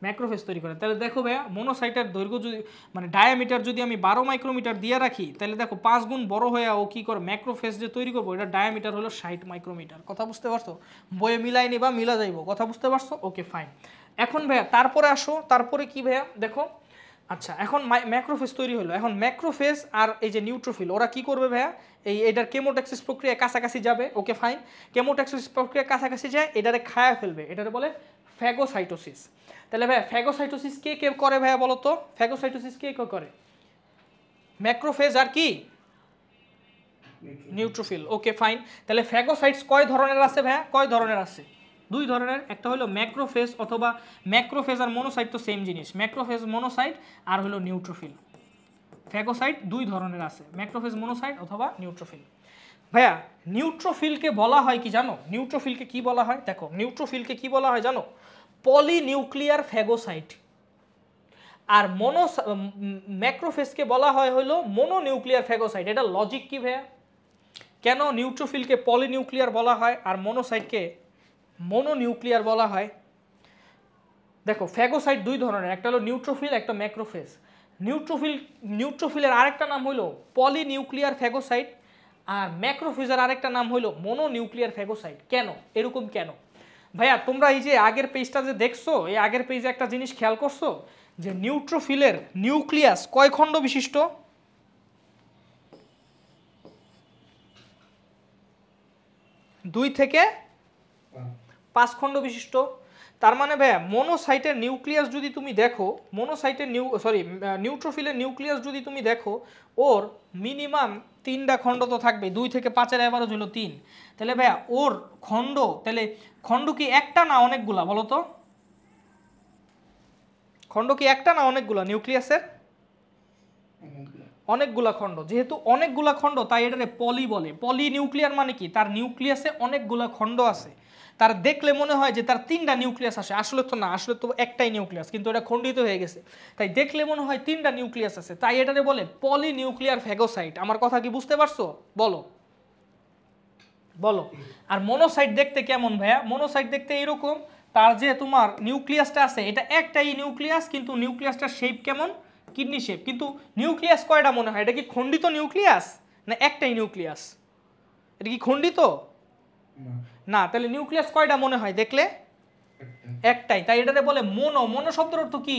ম্যাক্রোফেজ তৈরি করে। তাহলে দেখো ভাইয়া, মনোসাইটের দৈর্ঘ্য যদি মানে ডায়ামিটার যদি আমি 12 মাইক্রোমিটার দিয়ে রাখি, তাহলে দেখো 5 গুণ বড় হয়ে ও কি করে ম্যাক্রোফেজ যে তৈরি করবো, এটা ডায়ামিটার হলো 60 মাইক্রোমিটার। কথা বুঝতে পারছো? বইয়ে মিলাই নিবা, মিলা যাইব। কথা বুঝতে পারছো? ওকে, ফাইন। এখন ভাইয়া তারপরে আসো, তারপরে কি ভাইয়া দেখো। আচ্ছা, এখন ম্যাক্রোফেজ তৈরি হলো। এখন ম্যাক্রোফেজ আর এই যে নিউট্রোফিল ওরা কি করবে ভাইয়া? এটার কেমোট্যাক্সিস প্রক্রিয়া কাছাকাছি যাবে। ওকে, ফাইন। কেমোট্যাক্সিস প্রক্রিয়া কাছাকাছি যায়, এটারে খায়া ফেলবে, এটারে বলে ফ্যাগোসাইটোসিস। তাহলে ভাইয়া ফ্যাগোসাইটোসিস কে করে ভাইয়া বলো তো? ফ্যাগোসাইটোসিস কে করে? ম্যাক্রোফেজ আর কি নিউট্রোফিল। ওকে, ফাইন। তাহলে ফ্যাগোসাইটস কয় ধরনের আছে ভাইয়া? কয় ধরনের আছে? 2 ধরনের। একটা হলো ম্যাক্রোফেজ, অথবা ম্যাক্রোফেজ আর মনোসাইট তো সেম জিনিস, ম্যাক্রোফেজ মনোসাইট, আর হলো নিউট্রোফিল। ফ্যাগোসাইট 2 ধরনের আছে, ম্যাক্রোফেজ মনোসাইট অথবা নিউট্রোফিল। ভাইয়া নিউট্রোফিলকে বলা হয় কি জানো? নিউট্রোফিলকে কি বলা হয়? দেখো নিউট্রোফিলকে কি বলা হয় জানো? Polynuclear phagocyte. আর ম্যাক্রোফেজকে বলা হয় হলো মোনোনিউক্লিয়ার ফ্যাগোসাইট। এটা লজিক কি ভাইয়া? কেন নিউট্রোফিলকে পলিনিউক্লিয়ার বলা হয় আর মোনোসাইটকে মোনোনিউক্লিয়ার বলা হয়? দেখো ফ্যাগোসাইট 2 ধরনের, একটা হলো নিউট্রোফিল, একটা ম্যাক্রোফেজ। নিউট্রোফিলের আরেকটা নাম হলো পলিনিউক্লিয়ার ফ্যাগোসাইট, আর ম্যাক্রোফেজের আরেকটা নাম হলো মোনোনিউক্লিয়ার ফ্যাগোসাইট। কেন এরকম কেন ভাইয়া? তোমরা এই যে আগের পেজটা যে দেখছো, এই আগের পেজে একটা জিনিস খেয়াল করছো যে নিউট্রোফিলের নিউক্লিয়াস কয় খণ্ড বিশিষ্ট? 2 থেকে 5 খণ্ড বিশিষ্ট। তার মানে ভাইয়া মনোসাইটের নিউক্লিয়াস যদি তুমি দেখো, নিউট্রোফিলের নিউক্লিয়াস যদি তুমি দেখো, ওর মিনিমাম 3টা খণ্ড তো থাকবে। 2 থেকে 5-এর অ্যাভারেজ হলো 3। তাহলে ভাইয়া ওর তাহলে খণ্ড কি একটা না অনেকগুলা বলো তো? খণ্ড কি একটা না অনেকগুলা নিউক্লিয়াসের? অনেকগুলা খণ্ড। যেহেতু অনেকগুলা খণ্ড তাই এটারে পলি বলে। পলি নিউক্লিয়ার মানে কি? তার নিউক্লিয়াসে অনেকগুলা খণ্ড আছে। তার দেখলে মনে হয় যে তার 3টা নিউক্লিয়াস আছে, আসলে তো না, আসলে তো একটাই নিউক্লিয়াস, কিন্তু এটা খণ্ডিত হয়ে গেছে। তাই দেখলে মনে হয় 3টা নিউক্লিয়াস আছে, তাই এটারে বলে পলি নিউক্লিয়ার ফ্যাগোসাইট। আমার কথা কি বুঝতে পারছো? বলো। আর মনোসাইট দেখতে কেমন ভাইয়া? মনোসাইট দেখতে এরকম। তার যে তোমার নিউক্লিয়াসটা আছে এটা একটাই নিউক্লিয়াস, কিন্তু নিউক্লিয়াসটার শেপ কেমন? Kidney shape. কিন্তু নিউক্লিয়াস কয়টা মনে হয়? এটা কি খণ্ডিত নিউক্লিয়াস না একটাই নিউক্লিয়াস? এটা কি খণ্ডিত না? তাহলে নিউক্লিয়াস কয়টা মনে হয় দেখলে? একটাই। তাই এটাতে বলে মোনো শব্দের অর্থ কি?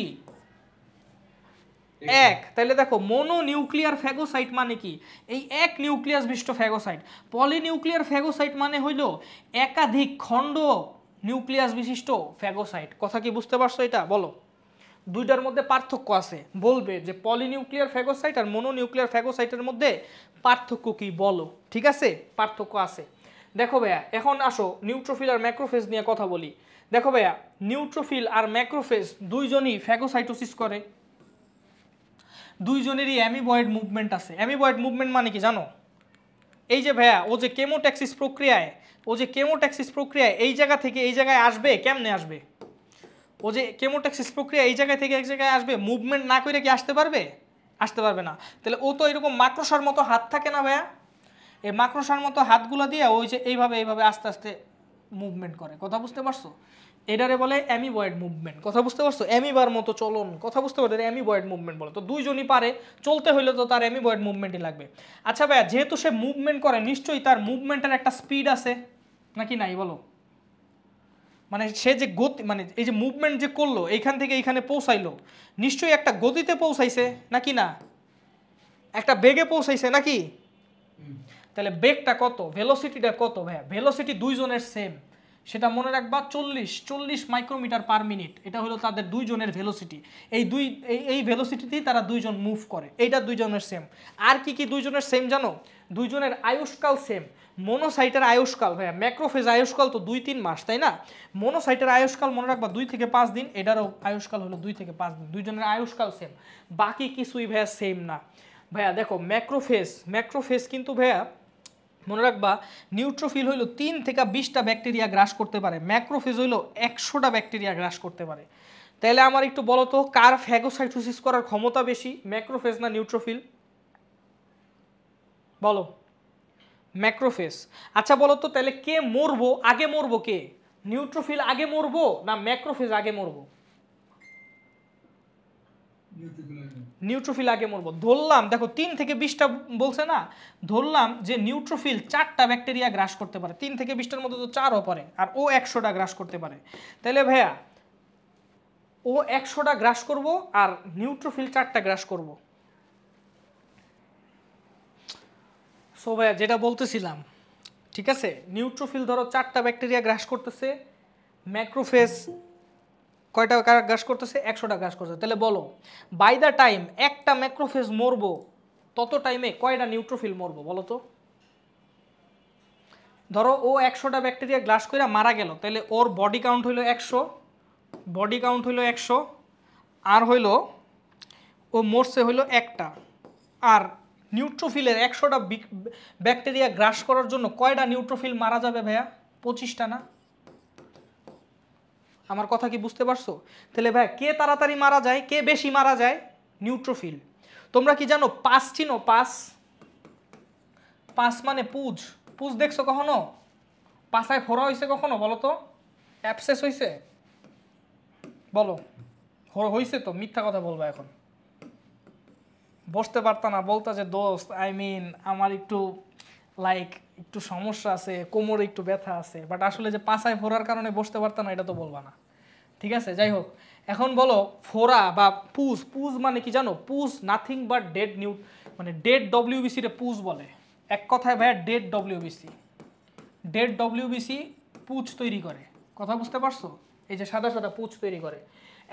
এক। তাহলে দেখো মনোনিউক্লিয়ার ফ্যাগোসাইট মানে কি, এই এক নিউক্লিয়াস বিশিষ্ট ফ্যাগোসাইট। পলিনিউক্লিয়ার ফ্যাগোসাইট মানে হইল একাধিক খণ্ড নিউক্লিয়াস বিশিষ্ট ফ্যাগোসাইট। কথা কি বুঝতে পারছো এটা? বলো, দুইটার মধ্যে পার্থক্য আছে, বলবে যে পলিনিউক্লিয়ার ফ্যাগোসাইট আর মনোনিউক্লিয়ার ফ্যাগোসাইটের মধ্যে পার্থক্য কি বলো, ঠিক আছে? পার্থক্য আছে। দেখো ভাইয়া, এখন আসো নিউট্রোফিল আর ম্যাক্রোফেজ নিয়ে কথা বলি। দেখো ভাইয়া, নিউট্রোফিল আর ম্যাক্রোফেজ দুইজনই ফ্যাগোসাইটোসিস করে, দুইজনেরই অ্যামিবয়েড মুভমেন্ট আছে। অ্যামিবয়েড মুভমেন্ট মানে কি জানো? এই যে ভাইয়া, ও যে কেমোট্যাক্সিস প্রক্রিয়ায় এই জায়গা থেকে এই জায়গায় আসবে, কেমনে আসবে? ও যে কেমোট্যাক্সিস প্রক্রিয়া এই জায়গা থেকে এক জায়গায় আসবে, মুভমেন্ট না করে কি আসতে পারবে? আসতে পারবে না। তাহলে ও তো এরকম মাকড়সার মতো হাত থাকে না ভাইয়া, এই মাকড়সার মতো হাতগুলো দিয়ে ওই যে এইভাবে এইভাবে আস্তে আস্তে মুভমেন্ট করে। কথা বুঝতে পারছো? এটারে বলে অ্যামিবয়েড মুভমেন্ট। কথা বুঝতে পারছো? অ্যামিবার মতো চলন, কথা বুঝতে পারছো? অ্যামিবয়েড মুভমেন্ট বলে। তো দুইজনই পারে, চলতে হইলে তো তার অ্যামিবয়েড মুভমেন্টই লাগবে। আচ্ছা ভাইয়া, যেহেতু সে মুভমেন্ট করে, নিশ্চয়ই তার মুভমেন্টের একটা স্পিড আছে নাকি নাই বলো? মানে সে যে গতি, মানে এই যে মুভমেন্ট যে করলো এইখান থেকে এইখানে পৌঁছাইলো, নিশ্চয়ই একটা গতিতে পৌঁছাইছে নাকি না? একটা বেগে পৌঁছাইছে নাকি? তাহলে বেগটা কত, ভেলোসিটিটা কত ভাইয়া? ভেলোসিটি দুইজনের সেম, সেটা মনে রাখবা 40 মাইক্রোমিটার পার মিনিট। এটা হলো তাদের দুইজনের ভেলোসিটি। এই ভেলোসিটিতেই তারা দুইজন মুভ করে, এইটা দুইজনের সেম। আর কি কি দুইজনের সেম জানো? দুইজনের আয়ুষ্কাল সেম। মনোসাইটের আয়ুষ্কাল ভাইয়া, ম্যাক্রোফেজ আয়ুষ্কাল তো 2-3 মাস, তাই না? মনোসাইটের আয়ুষ্কাল মনে রাখবা 2 থেকে 5 দিন, এটারও আয়ুষ্কাল হলো 2 থেকে 5 দিন। দুইজনের আয়ুষ্কাল সেম, বাকি কিছুই ভাইয়া সেম না। ভাইয়া দেখো, ম্যাক্রোফেজ কিন্তু ভাইয়া মনে রাখবা, নিউট্রোফিল হইল 3 থেকে 20টা ব্যাকটেরিয়া গ্রাস করতে পারে, ম্যাক্রোফেজ হইল 100টা ব্যাকটেরিয়া গ্রাস করতে পারে। তাহলে আমার একটু বলো তো, কার ফ্যাগোসাইটোসিস করার ক্ষমতা বেশি, ম্যাক্রোফেজ না নিউট্রোফিল? বলো। ম্যাক্রোফেজ। আচ্ছা বলো তো, তাহলে কে মরবো, আগে মরবো কে? নিউট্রোফিল আগে মরবো না ম্যাক্রোফেজ আগে মরবো? নিউট্রোফিল আগে মরবো। ধরলাম, দেখো 3 থেকে 20টা বলছে না, ধরলাম যে নিউট্রোফিল 4টা ব্যাকটেরিয়া গ্রাস করতে পারে, 3 থেকে 20টার মধ্যে তো 4ও পারে, আর ও 100টা গ্রাস করতে পারে। তাহলে ভাইয়া, ও 100টা গ্রাস করব আর নিউট্রোফিল 4টা গ্রাস করব। সো ভাইয়া, যেটা বলতেছিলাম, ঠিক আছে, নিউট্রোফিল ধরো 4টা ব্যাকটেরিয়া গ্রাস করতেছে, ম্যাক্রোফেজ কয়টা গ্রাস করতেছে? 100টা গ্রাস করতেছে। তাহলে বলো, বাই দ্য টাইম একটা ম্যাক্রোফেজ মরবো, তত টাইমে কয়টা নিউট্রোফিল মরবো বলো তো? ধরো ও 100টা ব্যাকটেরিয়া গ্রাস করে মারা গেল, তাহলে ওর বডি কাউন্ট হইলো 100, আর হইলো ও মরছে হইলো একটা। আর নিউট্রোফিলের 100টা ব্যাকটেরিয়া গ্রাস করার জন্য কয়টা নিউট্রোফিল মারা যাবে ভাইয়া? 25টা না? আমার কথা কি বুঝতে পারছো? তাহলে ভাই, কে তাড়াতাড়ি মারা যায়, কে বেশি মারা যায়? নিউট্রোফিল। তোমরা কি জানো পাস চিনো? পাস মানে পুজ দেখছো কখনো? পাছায় ফোড়া হয়েছে কখনো বলো তো? অ্যাবসেস হয়েছে? বলো, হয়েছে তো, মিথ্যা কথা বলবা এখন। বসতে পারতা না, বলতা যে দোস্ত আমার একটু সমস্যা আছে, কোমরে একটু ব্যথা আছে, বাট আসলে যে পাছায় ফোড়ার কারণে বসতে পারতা না এটা তো বলবা না, ঠিক আছে? যাই হোক, এখন বলো ফোড়া বা পুজ মানে কি জানো? পুজ নাথিং বাট ডেড মানে ডেড ডব্লিউবিসি রে পুজ বলে। এক কথায় ভাইয়া, ডেড ডব্লিউবিসি পুজ তৈরি করে। কথা বুঝতে পারছো? এই যে সাদা সাদা পুজ তৈরি করে।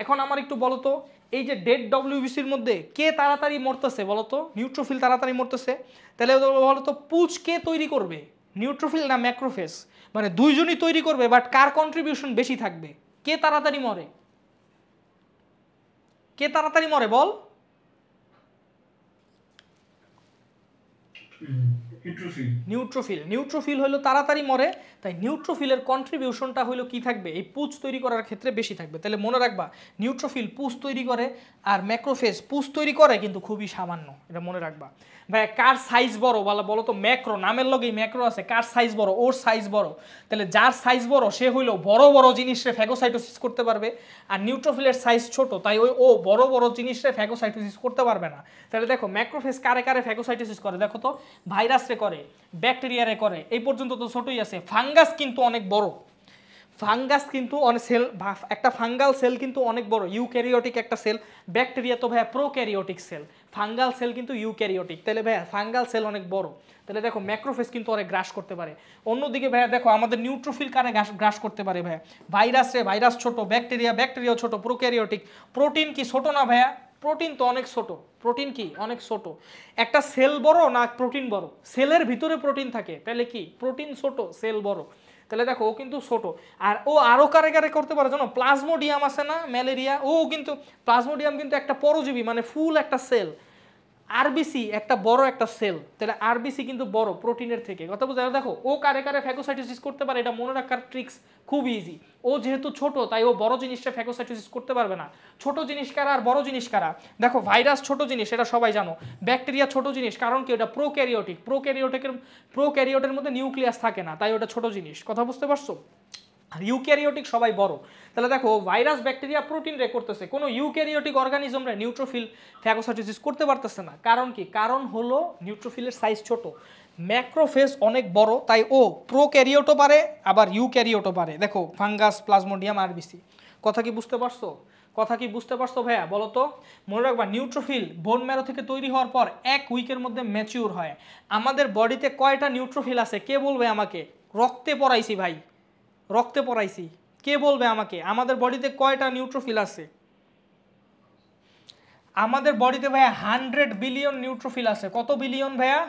এখন আমার একটু বলো তো, এই যে ডেড ডব্লিউবিসির মধ্যে কে তাড়াতাড়ি মরতেছে বলো তো? নিউট্রোফিল তাড়াতাড়ি মরতেছে। তাহলে বলো তো, পুজ কে তৈরি করবে, নিউট্রোফিল না ম্যাক্রোফেজ? মানে দুইজনই তৈরি করবে, বাট কার কন্ট্রিবিউশন বেশি থাকবে? কে তাড়াতাড়ি মরে বল? নিউট্রোফিল হলো তাড়াতাড়ি মরে, তাই নিউট্রোফিলের কন্ট্রিবিউশনটা হলো কি থাকবে? এই পুজ তৈরি করার ক্ষেত্রে বেশি থাকবে। তাহলে মনে রাখবা, নিউট্রোফিল পুজ তৈরি করে আর ম্যাক্রোফেজ পুজ তৈরি করে কিন্তু খুবই সামান্য, এটা মনে রাখবা। ভাই, কার সাইজ বড় বলো তো? ম্যাক্রো, নামের লগেই ম্যাক্রো আছে, কার সাইজ বড়? ওর সাইজ বড়। তাহলে যার সাইজ বড় সে হইলো বড় বড় জিনিসে ফ্যাগোসাইটোসিস করতে পারবে, আর নিউট্রোফিলের সাইজ ছোট, তাই ও বড় বড় জিনিসে ফ্যাগোসাইটোসিস করতে পারবে না। তাহলে দেখো, ম্যাক্রোফেজ কারে কারে ফ্যাগোসাইটোসিস করে দেখো তো? ভাইরাসে করে, ব্যাকটেরিয়ারে করে, এই পর্যন্ত তো ছোটই আছে। ফাঙ্গাস কিন্তু অনেক বড়, ফাঙ্গাস কিন্তু অনেক সেল, একটা ফাঙ্গাল সেল কিন্তু অনেক বড়, ইউক্যারিওটিক একটা সেল। ব্যাকটেরিয়া তো ভাইয়া প্রোক্যারিওটিক সেল, ফাঙ্গাল সেল কিন্তু ইউক্যারিওটিক। তাহলে ভাইয়া ফাঙ্গাল সেল অনেক বড়। তাহলে দেখো ম্যাক্রোফেজ কিন্তু অনেক গ্রাস করতে পারে। অন্যদিকে ভাইয়া দেখো আমাদের নিউট্রোফিল কারে গ্রাস করতে পারে ভাইয়া? ভাইরাস রে, ভাইরাস ছোট, ব্যাকটেরিয়াও ছোট, প্রোক্যারিওটিক। প্রোটিন কি ছোট না ভাইয়া? প্রোটিন তো অনেক ছোট, প্রোটিন কি অনেক ছোট। একটা সেল বড় না প্রোটিন বড়? সেলের ভিতরে প্রোটিন থাকে, তাহলে কি প্রোটিন ছোট সেল বড়? তাহলে দেখো ও কিন্তু ছোট। আর ও আরো কারে কারে করতে পারে জানো? প্লাজমোডিয়াম আছে না, ম্যালেরিয়া, ও কিন্তু প্লাজমোডিয়াম কিন্তু একটা পরজীবী, মানে ফুল একটা সেল। আরবিসি একটা বড় একটা সেল, তাহলে আরবিসি কিন্তু বড় প্রোটিনের থেকে, কথা বুঝতে পারো? দেখো ও কারে কারে ফ্যাগোসাইটোসিস করতে পারে, এটা মনে রাখার ট্রিক্স খুব ইজি। ও যেহেতু ছোট তাই ও বড় জিনিসটা ফ্যাগোসাইটোসিস করতে পারবে না। ছোট জিনিস কারা আর বড় জিনিস কারা? দেখো ভাইরাস ছোট জিনিস, এটা সবাই জানো। ব্যাকটেরিয়া ছোট জিনিস, কারণ কি ওটা প্রোক্যারিওটের মধ্যে নিউক্লিয়াস থাকে না, তাই ওটা ছোট জিনিস, কথা বুঝতে পারছো? আর ইউক্যারিওটিক সবাই বড়। তাহলে দেখো ভাইরাস ব্যাকটেরিয়া প্রোটিন রে করতেছে, কোনো ইউক্যারিওটিক অর্গানিজম রে নিউট্রোফিল ফ্যাগোসাইটোসিস করতে পারতেছে না। কারণ কি? কারণ হলো নিউট্রোফিলের সাইজ ছোট, ম্যাক্রোফেজ অনেক বড়, তাই ও প্রোক্যারিওটও পারে আবার ইউক্যারিওটও পারে। দেখো ফাঙ্গাস, প্লাজমোডিয়াম, আরবিসি। কথা কি বুঝতে পারছো? কথা কি বুঝতে পারছো ভাইয়া? বলো তো। মনে রাখবা নিউট্রোফিল বোন ম্যারো থেকে তৈরি হওয়ার পর 1 উইকের মধ্যে ম্যাচিউর হয়। আমাদের বডিতে কয়টা নিউট্রোফিল আছে কে বলবে আমাকে? রক্তে পড়াইছি ভাই, রক্তে পড়াইছি, কে বলবে আমাকে আমাদের বডিতে কয়টা নিউট্রোফিল আছে? আমাদের বডিতে ভাইয়া 100 বিলিয়ন নিউট্রোফিল আছে। কত বিলিয়ন ভাইয়া?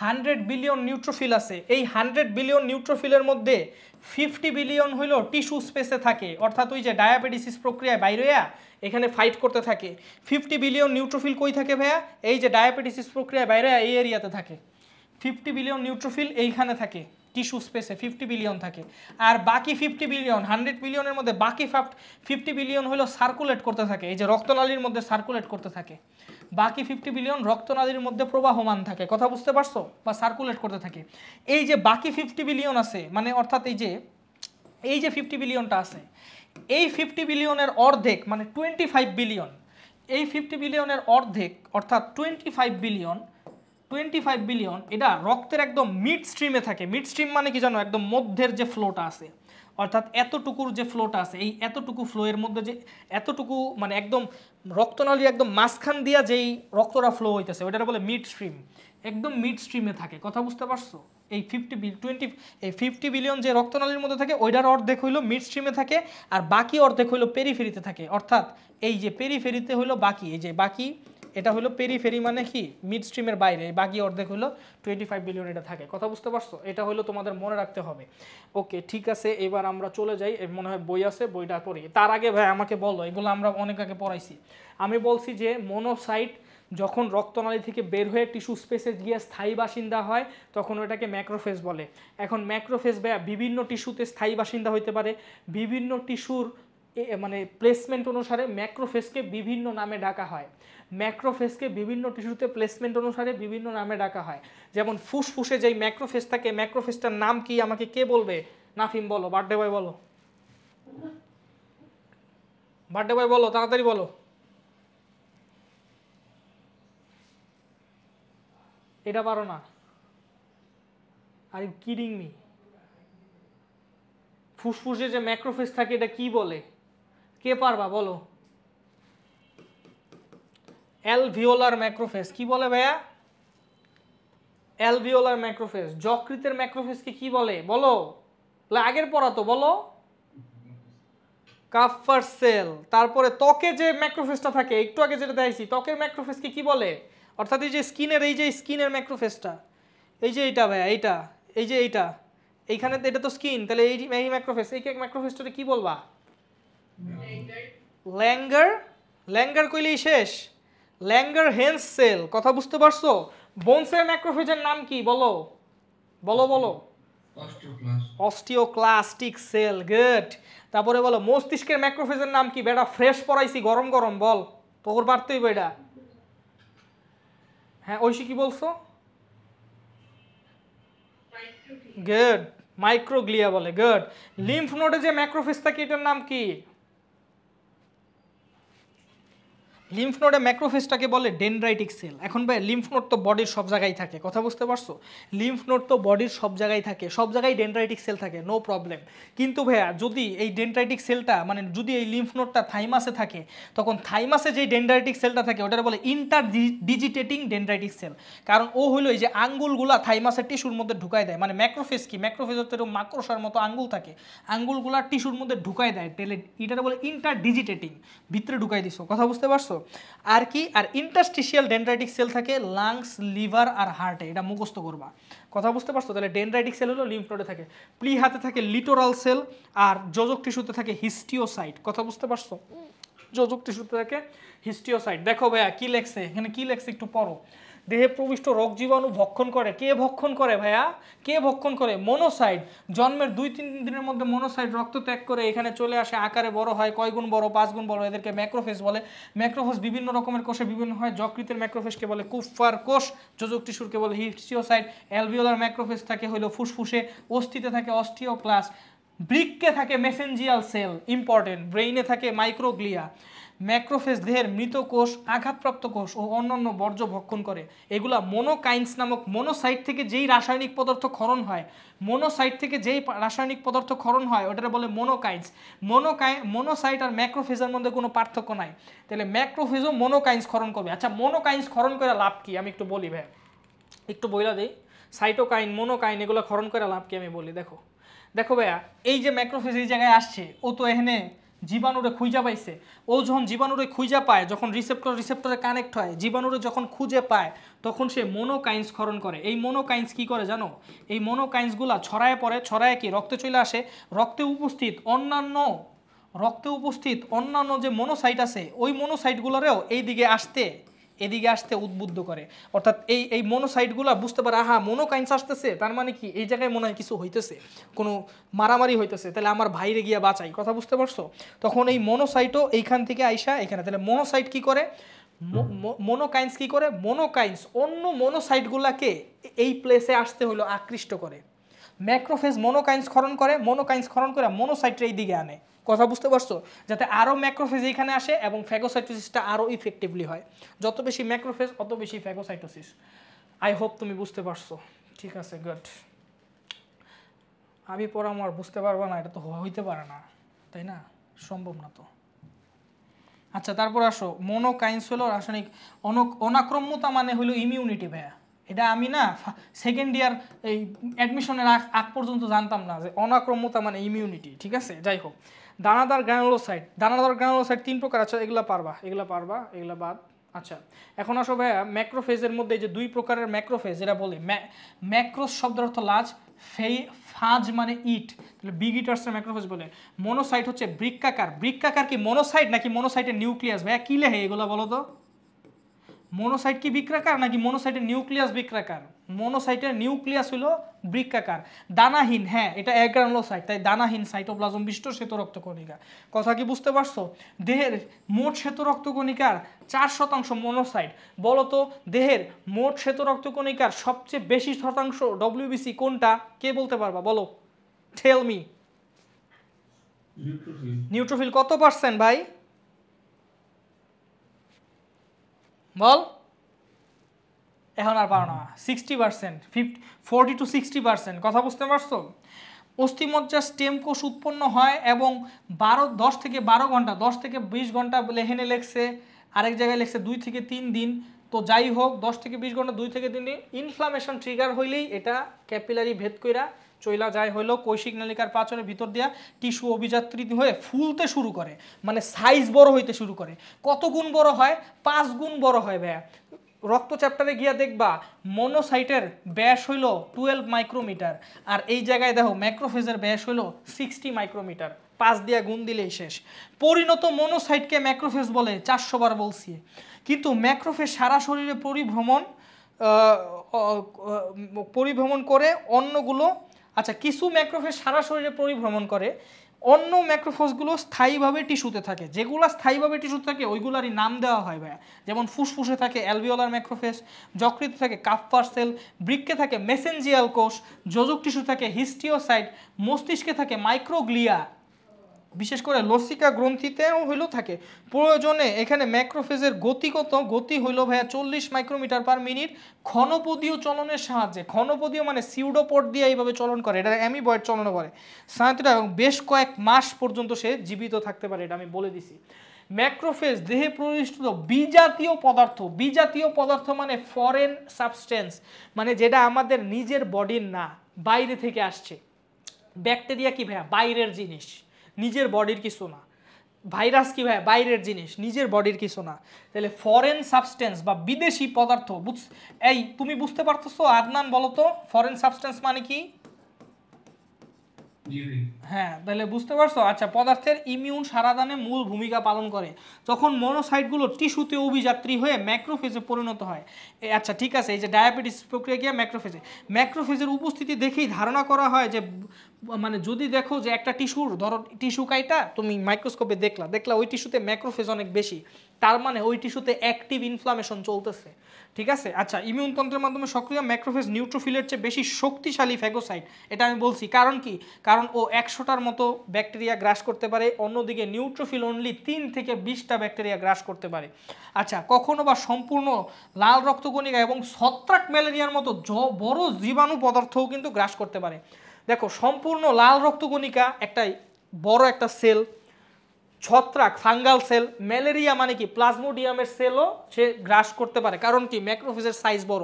100 বিলিয়ন নিউট্রোফিল আছে। এই 100 বিলিয়ন নিউট্রোফিলের মধ্যে 50 বিলিয়ন হইল টিস্যু স্পেসে থাকে, অর্থাৎ ওই যে ডায়াবেটিস প্রক্রিয়ায় বাইরে এখানে ফাইট করতে থাকে। 50 বিলিয়ন নিউট্রোফিল কই থাকে ভাইয়া? এই যে ডায়াবেটিস প্রক্রিয়ায় বাইরে এই এরিয়াতে থাকে। 50 বিলিয়ন নিউট্রোফিল এইখানে থাকে, টিস্যু স্পেসে 50 বিলিয়ন থাকে। আর বাকি 50 বিলিয়ন, 100 বিলিয়নের মধ্যে বাকি 50 বিলিয়ন হলো সার্কুলেট করতে থাকে, এই যে রক্তনালীর মধ্যে সার্কুলেট করতে থাকে। বাকি 50 বিলিয়ন রক্তনালীর মধ্যে প্রবাহমান থাকে, কথা বুঝতে পারছো? বা সার্কুলেট করতে থাকে। এই যে বাকি 50 বিলিয়ন আছে, মানে অর্থাৎ এই যে 50 বিলিয়নটা আছে, এই 50 বিলিয়নের অর্ধেক মানে 25 বিলিয়ন, এই 50 বিলিয়নের অর্ধেক অর্থাৎ 25 বিলিয়ন এটা রক্তের একদম মিড স্ট্রিমে থাকে। মিড স্ট্রিম মানে কি জানো? একদম মধ্যের যে ফ্লোটা আছে, অর্থাৎ এতটুকুর যে ফ্লোটা আছে, এই এতটুকু ফ্লোয়ের মধ্যে যে এতটুকু মানে একদম রক্তনালী একদম মাঝখান দিয়া যেই রক্তটা ফ্লো হইতেছে ওইটা বলে মিড স্ট্রিম, একদম মিড স্ট্রিমে থাকে, কথা বুঝতে পারছো? এই 50 বিলিয়ন যে রক্তনালীর মধ্যে থাকে ওইটার অর্ধেক হইলো মিড স্ট্রিমে থাকে, আর বাকি অর্ধেক হইলো পেরিফেরিতে থাকে। অর্থাৎ এই যে পেরিফেরিতে হইলো বাকি, এই যে বাকি এটা হলো পেরিফেরি মানে কি মিড স্ট্রিমের বাইরে, বাকি অর্ধেক হলো 25 বিলিয়ন এটা থাকে, কথা বুঝতে পারছো? এটা হলো তোমাদের মনে রাখতে হবে। ওকে ঠিক আছে, এবার আমরা চলে যাই। মনে হয় বই আছে, বইটা পড়ি। তার আগে ভাই আমাকে বলো, এগুলো আমরা অনেক আগে পড়াইছি। আমি বলছি যে মনোসাইট যখন রক্তনালী থেকে বের হয়ে টিস্যু স্পেসে গিয়ে স্থায়ী বাসিন্দা হয় তখন ওটাকে ম্যাক্রোফেজ বলে। এখন ম্যাক্রোফেজ বিভিন্ন টিস্যুতে স্থায়ী বাসিন্দা হইতে পারে, বিভিন্ন টিস্যুর মানে প্লেসমেন্ট অনুসারে ম্যাক্রোফেজকে বিভিন্ন নামে ডাকা হয়। ম্যাক্রোফেজকে বিভিন্ন টিস্যুতে প্লেসমেন্ট অনুসারে বিভিন্ন নামে ডাকা হয়। যেমন ফুসফুসে যেই ম্যাক্রোফেজ থাকে, ম্যাক্রোফেজটার নাম কি আমাকে কে বলবে? নাফিম বলো, বার্থডে বয় বলো, বার্থডে বয় বলো, তাড়াতাড়ি বলো। এটা পারো না? Are you kidding me? ফুসফুসে যে ম্যাক্রোফেজ থাকে এটা কি বলে? কে পারবা বলো? Alveolar macrophage. কি বলে ভাইয়া? Alveolar macrophage. যকৃতের ম্যাক্রোফেজকে কি বলে বলো? আগের পড়া তো বলো। কাফার সেল। তারপরে ত্বকে যে ম্যাক্রোফেজটা থাকে, একটু আগে যেটা দেখাইছি, ত্বকের ম্যাক্রোফেজকে কি বলে? অর্থাৎ এই যে স্কিনের, এই যে স্কিনের ম্যাক্রোফেজটা, এই যে এইটা ভাইয়া, এইটা, এই যে এইটা, এইখানে এটা তো স্কিন, তাহলে এই ম্যাক্রোফেজ, এই ম্যাক্রোফেজটাকে কি বলবা? ল্যাঙ্গার। ল্যাঙ্গার কইলেই শেষ? ল্যাঙ্গার হেন্স সেল, কথা বুঝতে পারছো? বোনসের ম্যাক্রোফেজের নাম কি বলো? বলো বলো। অস্টিওক্লাস্টিক সেল, গুড। তারপরে বলো মস্তিষ্কের ম্যাক্রোফেজের নাম কি? বেটা ফ্রেশ পড়াইছি, গরম গরম বল, তোর পারতেই বেটা। হ্যাঁ ঐশী কি বলছো? গুড, মাইক্রোগ্লিয়া বলে, গুড। লিম্ফ নোডে যে ম্যাক্রোফেজ থাকে এটার নাম কি? লিম্ফ নোডে ম্যাক্রোফেজটাকে বলে ডেনড্রাইটিক সেল। এখন ভাই লিম্ফ নোড তো বডির সব জায়গায় থাকে, কথা বুঝতে পারছো? লিম্ফ নোড তো বডির সব জায়গায় থাকে, সব জায়গায় ডেনড্রাইটিক সেল থাকে, নো প্রবলেম। কিন্তু ভাইয়া যদি এই ডেনড্রাইটিক সেলটা মানে যদি এই লিম্ফ নোডটা থাইমাসে থাকে, তখন থাইমাসে যেই ডেনড্রাইটিক সেলটা থাকে ওটাকে বলে ইন্টার ডিজিটেটিং ডেনড্রাইটিক সেল। কারণ ও হলো এই যে আঙ্গুলগুলা থাইমাসের টিস্যুর মধ্যে ঢুকায় দেয়, মানে ম্যাক্রোফেজ কি, ম্যাক্রোফেজের তো এরকম মাকড়সার মতো আঙ্গুল থাকে, আঙ্গুলগুলা টিস্যুর মধ্যে ঢুকায় দেয়, তাহলে এটাকে বলে ইন্টার ডিজিটেটিং, ভিতরে ঢুকাই দিছো, কথা বুঝতে পারছো? আর কি, আর ইন্টারস্টিশিয়াল ডেনড্রাইটিক সেল থাকে লাংস, লিভার আর হার্টে, এটা মুখস্থ করবা, কথা বুঝতে পারছো? তাহলে ডেনড্রাইটিক সেল হলো লিম্ফ নোডে থাকে, প্লিহাতে থাকে লিটোরাল সেল, আর যোজক টিস্যুতে থাকে হিস্টিওসাইট, কথা বুঝতে পারছো? যোজক টিস্যুতে থাকে হিস্টিওসাইট। দেখো ভাইয়া কি লেখছে এখানে, কি লেখছে একটু পড়ো। দেহে প্রবিষ্ট রোগ জীবাণু ভক্ষণ করে, কে ভক্ষণ করে ভাইয়া, কে ভক্ষণ করে? মনোসাইট। জন্মের 2-3 দিনের মধ্যে মনোসাইট রক্ত ত্যাগ করে এখানে চলে আসে, আকারে বড় হয়, কয় গুণ বড়? 5 গুণ বড়, এদেরকে ম্যাক্রোফেজ বলে। ম্যাক্রোফেজ বিভিন্ন রকমের কোষে বিভিন্ন হয়, যকৃতের ম্যাক্রোফেজকে বলে কুফার কোষ, যোজক টিস্যুরকে বলে হিস্টিওসাইট, অ্যালভিওলার ম্যাক্রোফেজ থাকে হলো ফুসফুসে, অস্থিতে থাকে অস্টিওক্লাস্ট, বৃক্কে থাকে মেসেঞ্জিয়াল সেল, ইম্পর্টেন্ট, ব্রেইনে থাকে মাইক্রোগ্লিয়া। ম্যাক্রোফেজ দেহের মৃত কোষ, আঘাতপ্রাপ্ত কোষ ও অন্যান্য বর্জ্য ভক্ষণ করে। এগুলা মোনোকাইন্স নামক মনোসাইট থেকে যেই রাসায়নিক পদার্থ ক্ষরণ হয়, মোনোসাইট থেকে যেই রাসায়নিক পদার্থ ক্ষরণ হয় ওটা বলে মোনোকাইন্স। মোনোসাইট আর ম্যাক্রোফেজের মধ্যে কোনো পার্থক্য নাই, তাহলে ম্যাক্রোফেজও মোনোকাইন্স ক্ষরণ করবে। আচ্ছা মোনোকাইন্স ক্ষরণ করে লাভ কি আমি একটু বলি ভাই, একটু বইলা দিই। সাইটোকাইন, মোনোকাইন এগুলো ক্ষরণ করে লাভ কি আমি বলি। দেখো দেখো ভাইয়া, এই যে ম্যাক্রোফেজ এই জায়গায় আসছে, ও তো এখানে জীবাণুরে খুঁজা পাইছে, ও যখন জীবাণুরে খুঁজা পায়, যখন রিসেপ্টরে কানেক্ট হয়, জীবাণুরে যখন খুঁজে পায়, তখন সে মোনোকাইন্স ক্ষরণ করে। এই মোনোকাইন্স কি করে জানো? এই মোনোকাইন্সগুলা ছড়ায় পড়ে, ছড়ায় কি রক্তে চলে আসে, রক্তে উপস্থিত অন্যান্য যে মনোসাইট আছে, ওই মনোসাইটগুলোরেও এদিকে আসতে উদ্বুদ্ধ করে। অর্থাৎ এই মনোসাইটগুলো বুঝতে পারে, আহা মোনোকাইন্স আসতেছে, তার মানে কি এই জায়গায় মনে হয় কিছু হইতেছে, কোনো মারামারি হইতেছে, তাহলে আমার ভাইরে গিয়া বাঁচাই, কথা বুঝতে পারছো? তখন এই মনোসাইটও এইখান থেকে আইসা এখানে, তাহলে মনোসাইট কি করে, মোনোকাইন্স কি করে, মোনোকাইন্স অন্য মনোসাইটগুলাকে এই প্লেসে আসতে হলো আকৃষ্ট করে। ম্যাক্রোফেজ মোনোকাইন্স ক্ষরণ করে, মোনোসাইটটা এই দিকে আনে, কথা বুঝতে পারছো? যাতে আরও ম্যাক্রোফেজ এইখানে আসে এবং ফ্যাগোসাইটোসিসটা আরও ইফেক্টিভলি হয়। যত বেশি ম্যাক্রোফেজ অত বেশি ফ্যাগোসাইটোসিস। আই হোপ তুমি বুঝতে পারছো, ঠিক আছে, গুড। আমি পড়াম আর বুঝতে পারবো না, এটা তো হইতে পারে না, তাই না? সম্ভব না তো। আচ্ছা তারপর আসো, মোনোকাইন্স হলো রাসায়নিক অনাক্রম্যতা, মানে হলো ইমিউনিটি ভাইয়া। এটা আমি না সেকেন্ড ইয়ার এই অ্যাডমিশনের আগ পর্যন্ত জানতাম না যে অনাক্রম্যতা মানে ইমিউনিটি, ঠিক আছে? যাই হোক, দানাদার গ্রানুলোসাইট, 3 প্রকার আছে, এগুলা পারবা, এগুলা বাদ। আচ্ছা এখন আসো ভাইয়া, ম্যাক্রোফেজের মধ্যে যে 2 প্রকারের ম্যাক্রোফেজ, এরা বলে ম্যাক্রোস শব্দের অর্থ লাজ, ফাজ মানে ইট, তাহলে বিগ ইটার্সের ম্যাক্রোফেজ বলে। মনোসাইট হচ্ছে বৃক্কাকার কি মনোসাইট নাকি মনোসাইটের নিউক্লিয়াস? ভাইয়া কি লেখে এগুলো বলো তো? মনোসাইট কি বৃক্কাকার নাকি মনোসাইটের নিউক্লিয়াস বৃক্কাকার? মনোসাইটের নিউক্লিয়াস হলো বৃক্কাকার। দানাহীন, হ্যাঁ এটা অ্যাগ্রানুলোসাইট, তাই দানাহীন সাইটোপ্লাজম বিশিষ্ট শ্বেত রক্তকণিকা। কথা কি বুঝতে পারছো? দেহের মোট শ্বেত রক্তকণিকার 4% মনোসাইট। বলো তো দেহের মোট শ্বেত রক্তকণিকার সবচেয়ে বেশি শতাংশ ডব্লিউবিসি কোনটা? কে বলতে পারবা বলো? Tell me. নিউট্রোফিল কত পার্সেন্ট ভাই? বল। এখন আর পারো না, 60%, 40 to 60%, কথা বুঝতে পারছো? অস্থিমজ্জা স্টেম কোষ উৎপন্ন হয় এবং 10 থেকে 12 ঘন্টা, 10 থেকে 20 ঘন্টা লেহেনে লেখছে, আরেক জায়গায় লেখছে 2 থেকে 3 দিন। তো যাই হোক 10 থেকে 20 ঘন্টা, 2 থেকে 3 দিন। ইনফ্লামেশন ট্রিগার হইলেই এটা ক্যাপিলারি ভেদ কইরা চইলা যায় হইলো কৈশিক নালিকার পাঁচনের ভিতর দিয়া টিস্যু অভিযাত্রী হয়ে ফুলতে শুরু করে, মানে সাইজ বড় হইতে শুরু করে। কত গুণ বড় হয়? 5 গুণ বড় হয় ভাইয়া। রক্ত চ্যাপ্টারে গিয়া দেখবা মনোসাইটের ব্যাস হইল 12 মাইক্রোমিটার, আর এই জায়গায় দেখো ম্যাক্রোফেজের ব্যাস হইল 60 মাইক্রোমিটার। 5 দিয়া গুণ দিলেই শেষ। পরিণত মনোসাইটকে ম্যাক্রোফেজ বলে, 400 বার বলছি। কিন্তু ম্যাক্রোফেজ সারা শরীরে পরিভ্রমণ করে অন্যগুলো, আচ্ছা কিছু ম্যাক্রোফেজ সারা শরীরে পরিভ্রমণ করে, অন্য ম্যাক্রোফেজগুলো স্থায়ীভাবে টিস্যুতে থাকে। যেগুলো স্থায়ীভাবে টিস্যুতে থাকে ওইগুলোরই নাম দেওয়া হয় ভাইয়া। যেমন ফুসফুসে থাকে অ্যালভিওলার ম্যাক্রোফেজ, যকৃতে থাকে কাপ্পার সেল, বৃক্কে থাকে মেসেঞ্জিয়াল কোষ, যোজক টিস্যু থাকে হিস্টিওসাইট, মস্তিষ্কে থাকে মাইক্রোগ্লিয়া। বিশেষ করে লসিকা গ্রন্থিতেও হইলেও থাকে। প্রয়োজনে এখানে ম্যাক্রোফেজের গতি হইল ভাইয়া 40 মাইক্রোমিটার পার মিনিট ঘনপদীয় চলনের সাহায্যে। ঘনপদীয় মানে সিউডোপড দিয়ে এইভাবে চলন করে, এটা অ্যামিবয়েড চলন করে সাধারণত, এবং বেশ কয়েক মাস পর্যন্ত সে জীবিত থাকতে পারে, এটা আমি বলে দিছি। ম্যাক্রোফেজ দেহে প্রতিষ্ঠিত বিজাতীয় পদার্থ, বিজাতীয় পদার্থ মানে ফরেন সাবস্টেন্স, মানে যেটা আমাদের নিজের বডির না, বাইরে থেকে আসছে। ব্যাকটেরিয়া কি ভাইয়া? বাইরের জিনিস, নিজের বডির কিছু না। ভাইরাস কি ভাইয়া? বাইরের জিনিস, নিজের বডির কিছু না। তাহলে ফরেন সাবস্টেন্স বা বিদেশি পদার্থ, এই তুমি বুঝতে পারতেছো আদনান? বলো তো ফরেন সাবস্টেন্স মানে কি? হ্যাঁ, তাহলে বুঝতে পারছো। আচ্ছা, পদার্থের ইমিউন সারাদানে মূল ভূমিকা পালন করে। যখন মনোসাইটগুলো টিস্যুতে অভিযাত্রী হয়ে ম্যাক্রোফেজে পরিণত হয়। আচ্ছা ঠিক আছে, এই যে ডায়াবেটিস প্রক্রিয়া কি ম্যাক্রোফেজে, ম্যাক্রোফেজের উপস্থিতি দেখেই ধারণা করা হয় যে, মানে যদি দেখো যে একটা টিস্যুর, ধরো টিস্যু কাইটা তুমি মাইক্রোস্কোপে দেখলা ওই টিস্যুতে ম্যাক্রোফেজ অনেক বেশি, তার মানে ওই টিস্যুতে অ্যাক্টিভ ইনফ্লামেশন চলতেছে। ঠিক আছে। আচ্ছা, ইমিউনতন্ত্রের মাধ্যমে সক্রিয় ম্যাক্রোফেজ নিউট্রোফিলের চেয়ে বেশি শক্তিশালী ফ্যাগোসাইট, এটা আমি বলছি। কারণ কি? কারণ ও 100টার মতো ব্যাকটেরিয়া গ্রাস করতে পারে, অন্যদিকে নিউট্রোফিল অনলি 3 থেকে 20টা ব্যাকটেরিয়া গ্রাস করতে পারে। আচ্ছা, কখনো বা সম্পূর্ণ লাল রক্তকণিকা এবং ছত্রাক ম্যালেরিয়ার মতো বড় জীবাণু পদার্থও কিন্তু গ্রাস করতে পারে। দেখো, সম্পূর্ণ লাল রক্তকণিকা বড় একটা সেল, ছত্রাক ফাঙ্গাল সেল, ম্যালেরিয়া মানে কি প্লাজমোডিয়ামের সেলও সে গ্রাস করতে পারে। কারণ কি? ম্যাক্রোফেজের সাইজ বড়।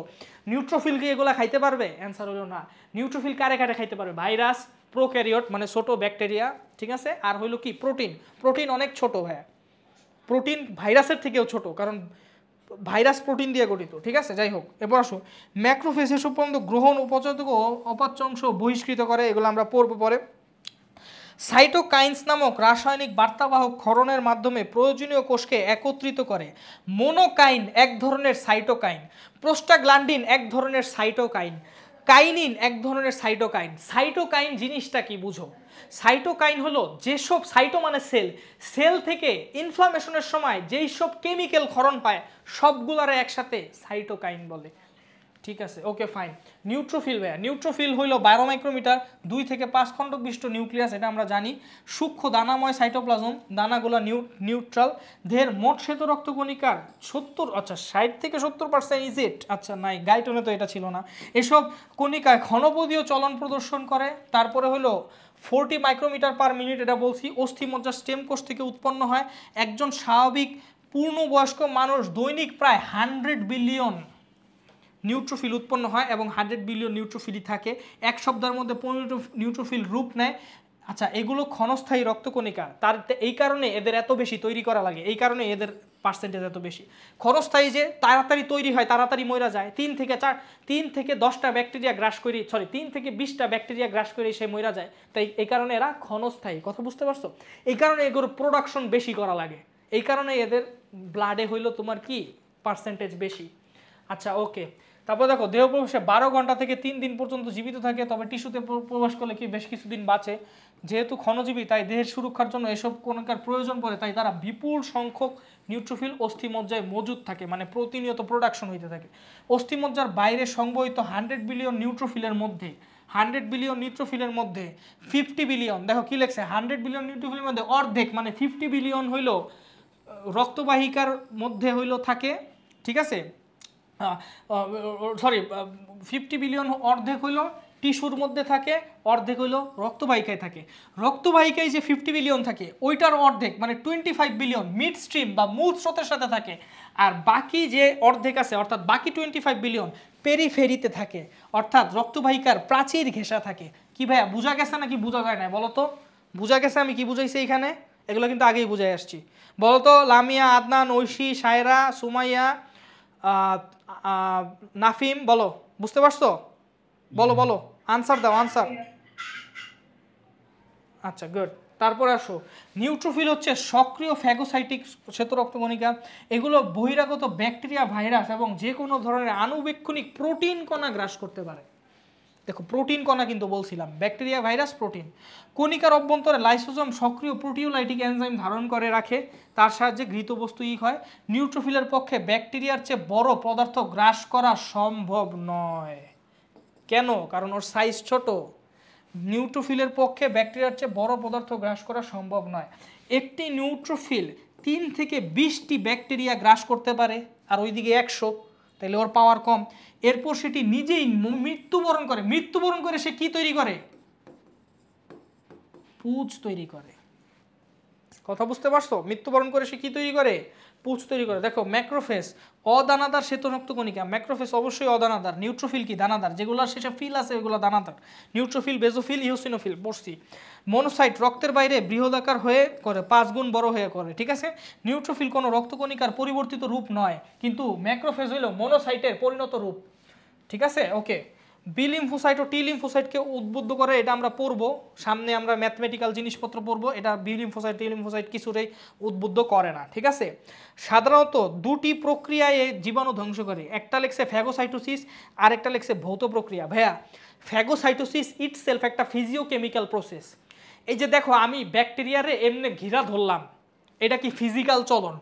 নিউট্রোফিল কি এগুলা খাইতে পারবে? অ্যান্সার হলো না। নিউট্রোফিল কারে কারে খাইতে পারবে? ভাইরাস, প্রোক্যারিওট মানে ছোট ব্যাকটেরিয়া, ঠিক আছে, আর হইলো কি প্রোটিন। প্রোটিন অনেক ছোট ভাইয়া, প্রোটিন ভাইরাসের থেকেও ছোট, কারণ ভাইরাস প্রোটিন দিয়ে গঠিত। ঠিক আছে, যাই হোক, এরপর আসো ম্যাক্রোফেজ এসব পর্যন্ত গ্রহণ, উপজাত ও অপাচ্য অংশ বহিষ্কৃত করে, এগুলো আমরা পড়বো পরে। সাইটোকাইন্স নামক রাসায়নিক বার্তাবাহক ক্ষরণের মাধ্যমে প্রয়োজনীয় কোষকে একত্রিত করে। মোনোকাইন এক ধরনের সাইটোকাইন, প্রোস্টাগ্ল্যান্ডিন এক ধরনের সাইটোকাইন, কাইনিন এক ধরনের সাইটোকাইন। সাইটোকাইন জিনিসটা কি বুঝো? সাইটোকাইন হলো যেসব, সাইটো মানে সেল, সেল থেকে ইনফ্লামেশনের সময় যেই সব কেমিক্যাল ক্ষরণ পায় সবগুলারে একসাথে সাইটোকাইন বলে। ঠিক আছে, ওকে ফাইন। নিউট্রোফিল ভাইয়া, নিউট্রোফিল হইল 12 মাইক্রোমিটার, 2 থেকে 5 খণ্ড বিশিষ্ট নিউক্লিয়াস, এটা আমরা জানি। সূক্ষ্ম দানাময় সাইটোপ্লাজম, দানাগুলো নিউট্রাল। দেহের মোট শ্বেত রক্তকণিকার 60 থেকে 70% ইজ ইট? আচ্ছা নাই, গাইটনে তো এটা ছিল না। এসব কণিকায় ঘনপদীয় চলন প্রদর্শন করে। তারপরে হলো 40 মাইক্রোমিটার পার মিনিট, এটা বলছি। অস্থিমজ্জা স্টেম কোষ থেকে উৎপন্ন হয়। একজন স্বাভাবিক পূর্ণবয়স্ক মানুষ দৈনিক প্রায় 100 বিলিয়ন নিউট্রোফিল উৎপন্ন হয় এবং 100 বিলিয়ন নিউট্রোফিলই থাকে। এক সপ্তাহের মধ্যে 15 নিউট্রোফিল রূপ নেয়। আচ্ছা, এগুলো ক্ষণস্থায়ী রক্তকণিকা, তার এই কারণে এদের এত বেশি তৈরি করা লাগে, এই কারণে এদের পার্সেন্টেজ এত বেশি। ক্ষণস্থায়ী যে তাড়াতাড়ি তৈরি হয়, তাড়াতাড়ি মরে যায়। 3 থেকে 10টা ব্যাকটেরিয়া গ্রাস করি, 3 থেকে 20টা ব্যাকটেরিয়া গ্রাস করে সে মরে যায়। তাই এই কারণে এরা ক্ষণস্থায়ী, কথা বুঝতে পারছো? এই কারণে এগুলোর প্রোডাকশন বেশি করা লাগে, এই কারণে এদের ব্লাডে হইলো তোমার কি পার্সেন্টেজ বেশি। আচ্ছা ওকে, তারপর দেখো দেহ প্রবেশে 12 ঘন্টা থেকে 3 দিন পর্যন্ত জীবিত থাকে, তবে টিস্যুতে প্রবেশ করলে কি বেশ কিছুদিন বাঁচে। যেহেতু ক্ষণজীবী তাই দেহের সুরক্ষার জন্য এসব কণিকার প্রয়োজন পড়ে, তাই তারা বিপুল সংখ্যক নিউট্রোফিল অস্থিমজ্জায় মজুদ থাকে, মানে প্রতিনিয়ত প্রোডাকশন হইতে থাকে। অস্থিমজ্জার বাইরে সংবহিত 100 বিলিয়ন নিউট্রোফিলের মধ্যে 100 বিলিয়ন নিউট্রোফিলের মধ্যে 50 বিলিয়ন, দেখো কি লেখছে, 100 বিলিয়ন নিউট্রোফিলের মধ্যে অর্ধেক মানে 50 বিলিয়ন হইল রক্তবাহিকার মধ্যে হইল থাকে। ঠিক আছে, 50 বিলিয়ন অর্ধেক হইল টিস্যুর মধ্যে থাকে, অর্ধেক হইল রক্তবাহিকায় থাকে। রক্তবাহিকায় যে 50 বিলিয়ন থাকে ওইটার অর্ধেক মানে 25 বিলিয়ন মিড স্ট্রিম বা মূল স্রোতের সাথে থাকে, আর বাকি যে অর্ধেক আছে অর্থাৎ বাকি 25 বিলিয়ন পেরিফেরিতে থাকে, অর্থাৎ রক্তবাহিকার প্রাচীর ঘেঁষা থাকে। কি ভাইয়া বোঝা গেছে নাকি বোঝা যায় না? বলো তো, বোঝা গেছে আমি কি বুঝাইছি এখানে? এগুলো কিন্তু আগেই বুঝাই আসছি। বলো তো লামিয়া, আদনান, ঐশী, সায়রা, সুমাইয়া, নাফিম, বলো বুঝতে পারছো? বলো বলো, আনসার দাও, আনসার। আচ্ছা গুড। তারপরে আসো, নিউট্রোফিল হচ্ছে সক্রিয় ফ্যাগোসাইটিক শ্বেত রক্তকণিকা। এগুলো বহিরাগত ব্যাকটেরিয়া, ভাইরাস এবং যে কোনো ধরনের আণুবীক্ষণিক প্রোটিন কণা গ্রাস করতে পারে। দেখো প্রোটিন কণা কিন্তু বলছিলাম, ব্যাকটেরিয়া, ভাইরাস, প্রোটিন। কণিকার অভ্যন্তরে লাইসোজোম সক্রিয় প্রোটিওলাইটিক এনজাইম ধারণ করে রাখে, তার সাহায্যে ঘৃত বস্তু হয়। নিউট্রোফিলের পক্ষে ব্যাকটেরিয়ার চেয়ে বড় পদার্থ গ্রাস করা সম্ভব নয়। কেন? কারণ ওর সাইজ ছোট। নিউট্রোফিলের পক্ষে ব্যাকটেরিয়ার চেয়ে বড় পদার্থ গ্রাস করা সম্ভব নয়। একটি নিউট্রোফিল 3 থেকে 20টি ব্যাকটেরিয়া গ্রাস করতে পারে, আর ওইদিকে 100, তাহলে ওর পাওয়ার কম। এরপর সেটি নিজেই মৃত্যুবরণ করে। মৃত্যুবরণ করে সে কি তৈরি করে? পুঁজ তৈরি করে। কথা বুঝতে পারছো? মৃত্যুবরণ করে সে কি তৈরি করে? পুঁজ তৈরি করে। দেখো ম্যাক্রোফেজ অদানাদার শ্বেতরক্ত কণিকা, ম্যাক্রোফেজ অবশ্যই অদানাদার। নিউট্রোফিল কি? দানাদার। যেগুলোর শেষে ফিল আছে ওগুলো দানাদার। নিউট্রোফিল, বেজোফিল, ইওসিনোফিল পড়ছি। মনোসাইট রক্তের বাইরে বৃহদাকার হয়ে করে, 5 গুণ বড় হয়ে করে, ঠিক আছে। নিউট্রোফিল কোনো রক্তকণিকার পরিবর্তিত রূপ নয়, কিন্তু ম্যাক্রোফেজ হইল মনোসাইটের পরিণত রূপ, ঠিক আছে। ওকে, বি লিম্ফোসাইট ও টি লিম্ফোসাইটকে উদ্বুদ্ধ করে, এটা আমরা পড়বো সামনে, আমরা ম্যাথমেটিক্যাল জিনিসপত্র পড়বো। এটা বি লিম্ফোসাইট টি লিম্ফোসাইট কিছুতেই উদ্বুদ্ধ করে না, ঠিক আছে। সাধারণত দুটি প্রক্রিয়ায় জীবাণু ধ্বংস করে, একটা লেখছে ফ্যাগোসাইটোসিস আর একটা লেখছে ভৌত প্রক্রিয়া। ভাইয়া ফ্যাগোসাইটোসিস ইটসেলফ একটা ফিজিওকেমিক্যাল প্রসেস। এই যে দেখো আমি ব্যাকটেরিয়ারে এমনি ঘিরা ধরলাম, এটা কি ফিজিক্যাল চলন।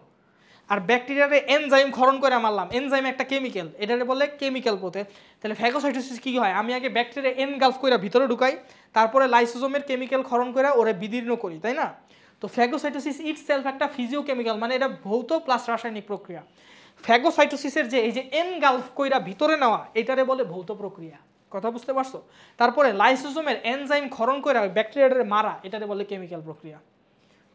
আর ব্যাকটেরিয়ারে এনজাইম ক্ষরণ করে মারলাম, এনজাইম একটা কেমিক্যাল, এটারে বলে কেমিক্যাল প্রসেস। তাহলে ফ্যাগোসাইটোসিস কি হয়? আমি আগে ব্যাকটেরিয়া এনগালফ করে ভিতরে ঢুকাই, তারপরে লাইসোজোমের কেমিক্যাল ক্ষরণ করে ওরে বিদীর্ণ করি, তাই না? তো ফ্যাগোসাইটোসিস ইটসেলফ একটা ফিজিওকেমিক্যাল, মানে এটা ভৌত প্লাস রাসায়নিক প্রক্রিয়া। ফ্যাগোসাইটোসিসের যে এই যে এনগালফ কইরা ভিতরে নেওয়া, এটারে বলে ভৌত প্রক্রিয়া। কথা বুঝতে পারছো? তারপরে লাইসোজোমের এনজাইম ক্ষরণ করে ব্যাকটেরিয়াটারে মারা, এটারে বলে কেমিক্যাল প্রক্রিয়া।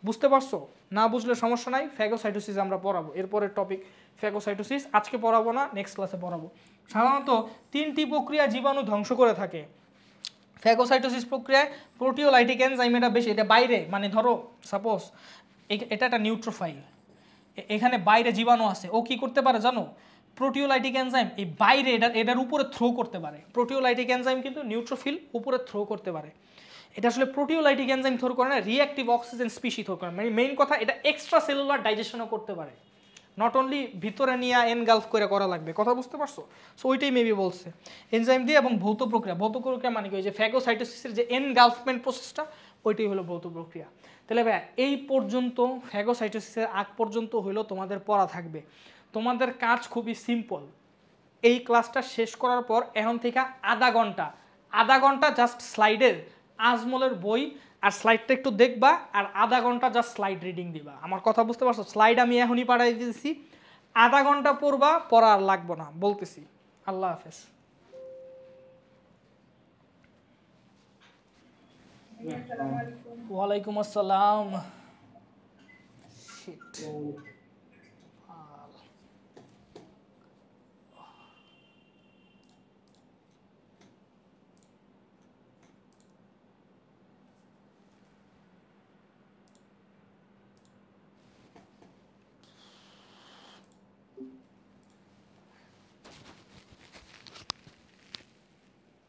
বুঝতে পারছো? না বুঝলে সমস্যা নাই, ফ্যাগোসাইটোসিস আমরা পড়াবো। এরপরের টপিক ফ্যাগোসাইটোসিস, আজকে পড়াবো না, নেক্সট ক্লাসে পড়াবো। সাধারণত 3টি প্রক্রিয়া জীবাণু ধ্বংস করে থাকে। ফ্যাগোসাইটোসিস প্রক্রিয়ায় প্রোটিওলাইটিক এনজাইম, এটা বেশি, এটা বাইরে, মানে ধরো সাপোজ এটা একটা নিউট্রোফাইল, এখানে বাইরে জীবাণু আছে, ও কি করতে পারে জানো? প্রোটিওলাইটিক এনজাইম এই বাইরে এটার উপরে থ্রো করতে পারে। প্রোটিওলাইটিক এনজাইম কিন্তু নিউট্রোফিল উপরে থ্রো করতে পারে। এটা আসলে প্রোটিওলাইটিক এনজাইম থ্রো করে না, রিঅ্যাক্টিভ অক্সিজেন স্পিসি থ্রো করে। মানে মেইন কথা, এটা এক্সট্রা সেলুলার ডাইজেশনও করতে পারে, নট অনলি ভিতরে নিয়ে এনগালফ করে করা লাগবে। কথা বুঝতে পারছো? সো ওইটাই মেবি বলছে এনজাইম দিয়ে। এবং ভৌত প্রক্রিয়া, ভৌত প্রক্রিয়া মানে কি? ওই যে ফ্যাগোসাইটোসিসের যে এনগালফমেন্ট প্রসেসটা, ওইটাই হলো ভৌত প্রক্রিয়া। তাহলে ভাই এই পর্যন্ত ফ্যাগোসাইটোসিসের আগ পর্যন্ত হইলো তোমাদের পড়া থাকবে। তোমাদের কাজ খুবই সিম্পল। এই ক্লাসটা শেষ করার পর এখন থেকে আধা ঘন্টা জাস্ট স্লাইডের আজমলের বই আর স্লাইডটা একটু দেখবা, আর আধা ঘন্টা জাস্ট স্লাইড রিডিং দিবা। আমার কথা বুঝতে পারছো? স্লাইড আমি এখনই পাঠাই দিয়েছি, আধা ঘন্টা পড়বা, পড়া আর লাগবো না বলতেছি। আল্লাহ হাফেজ। ওয়ালাইকুম আসসালাম।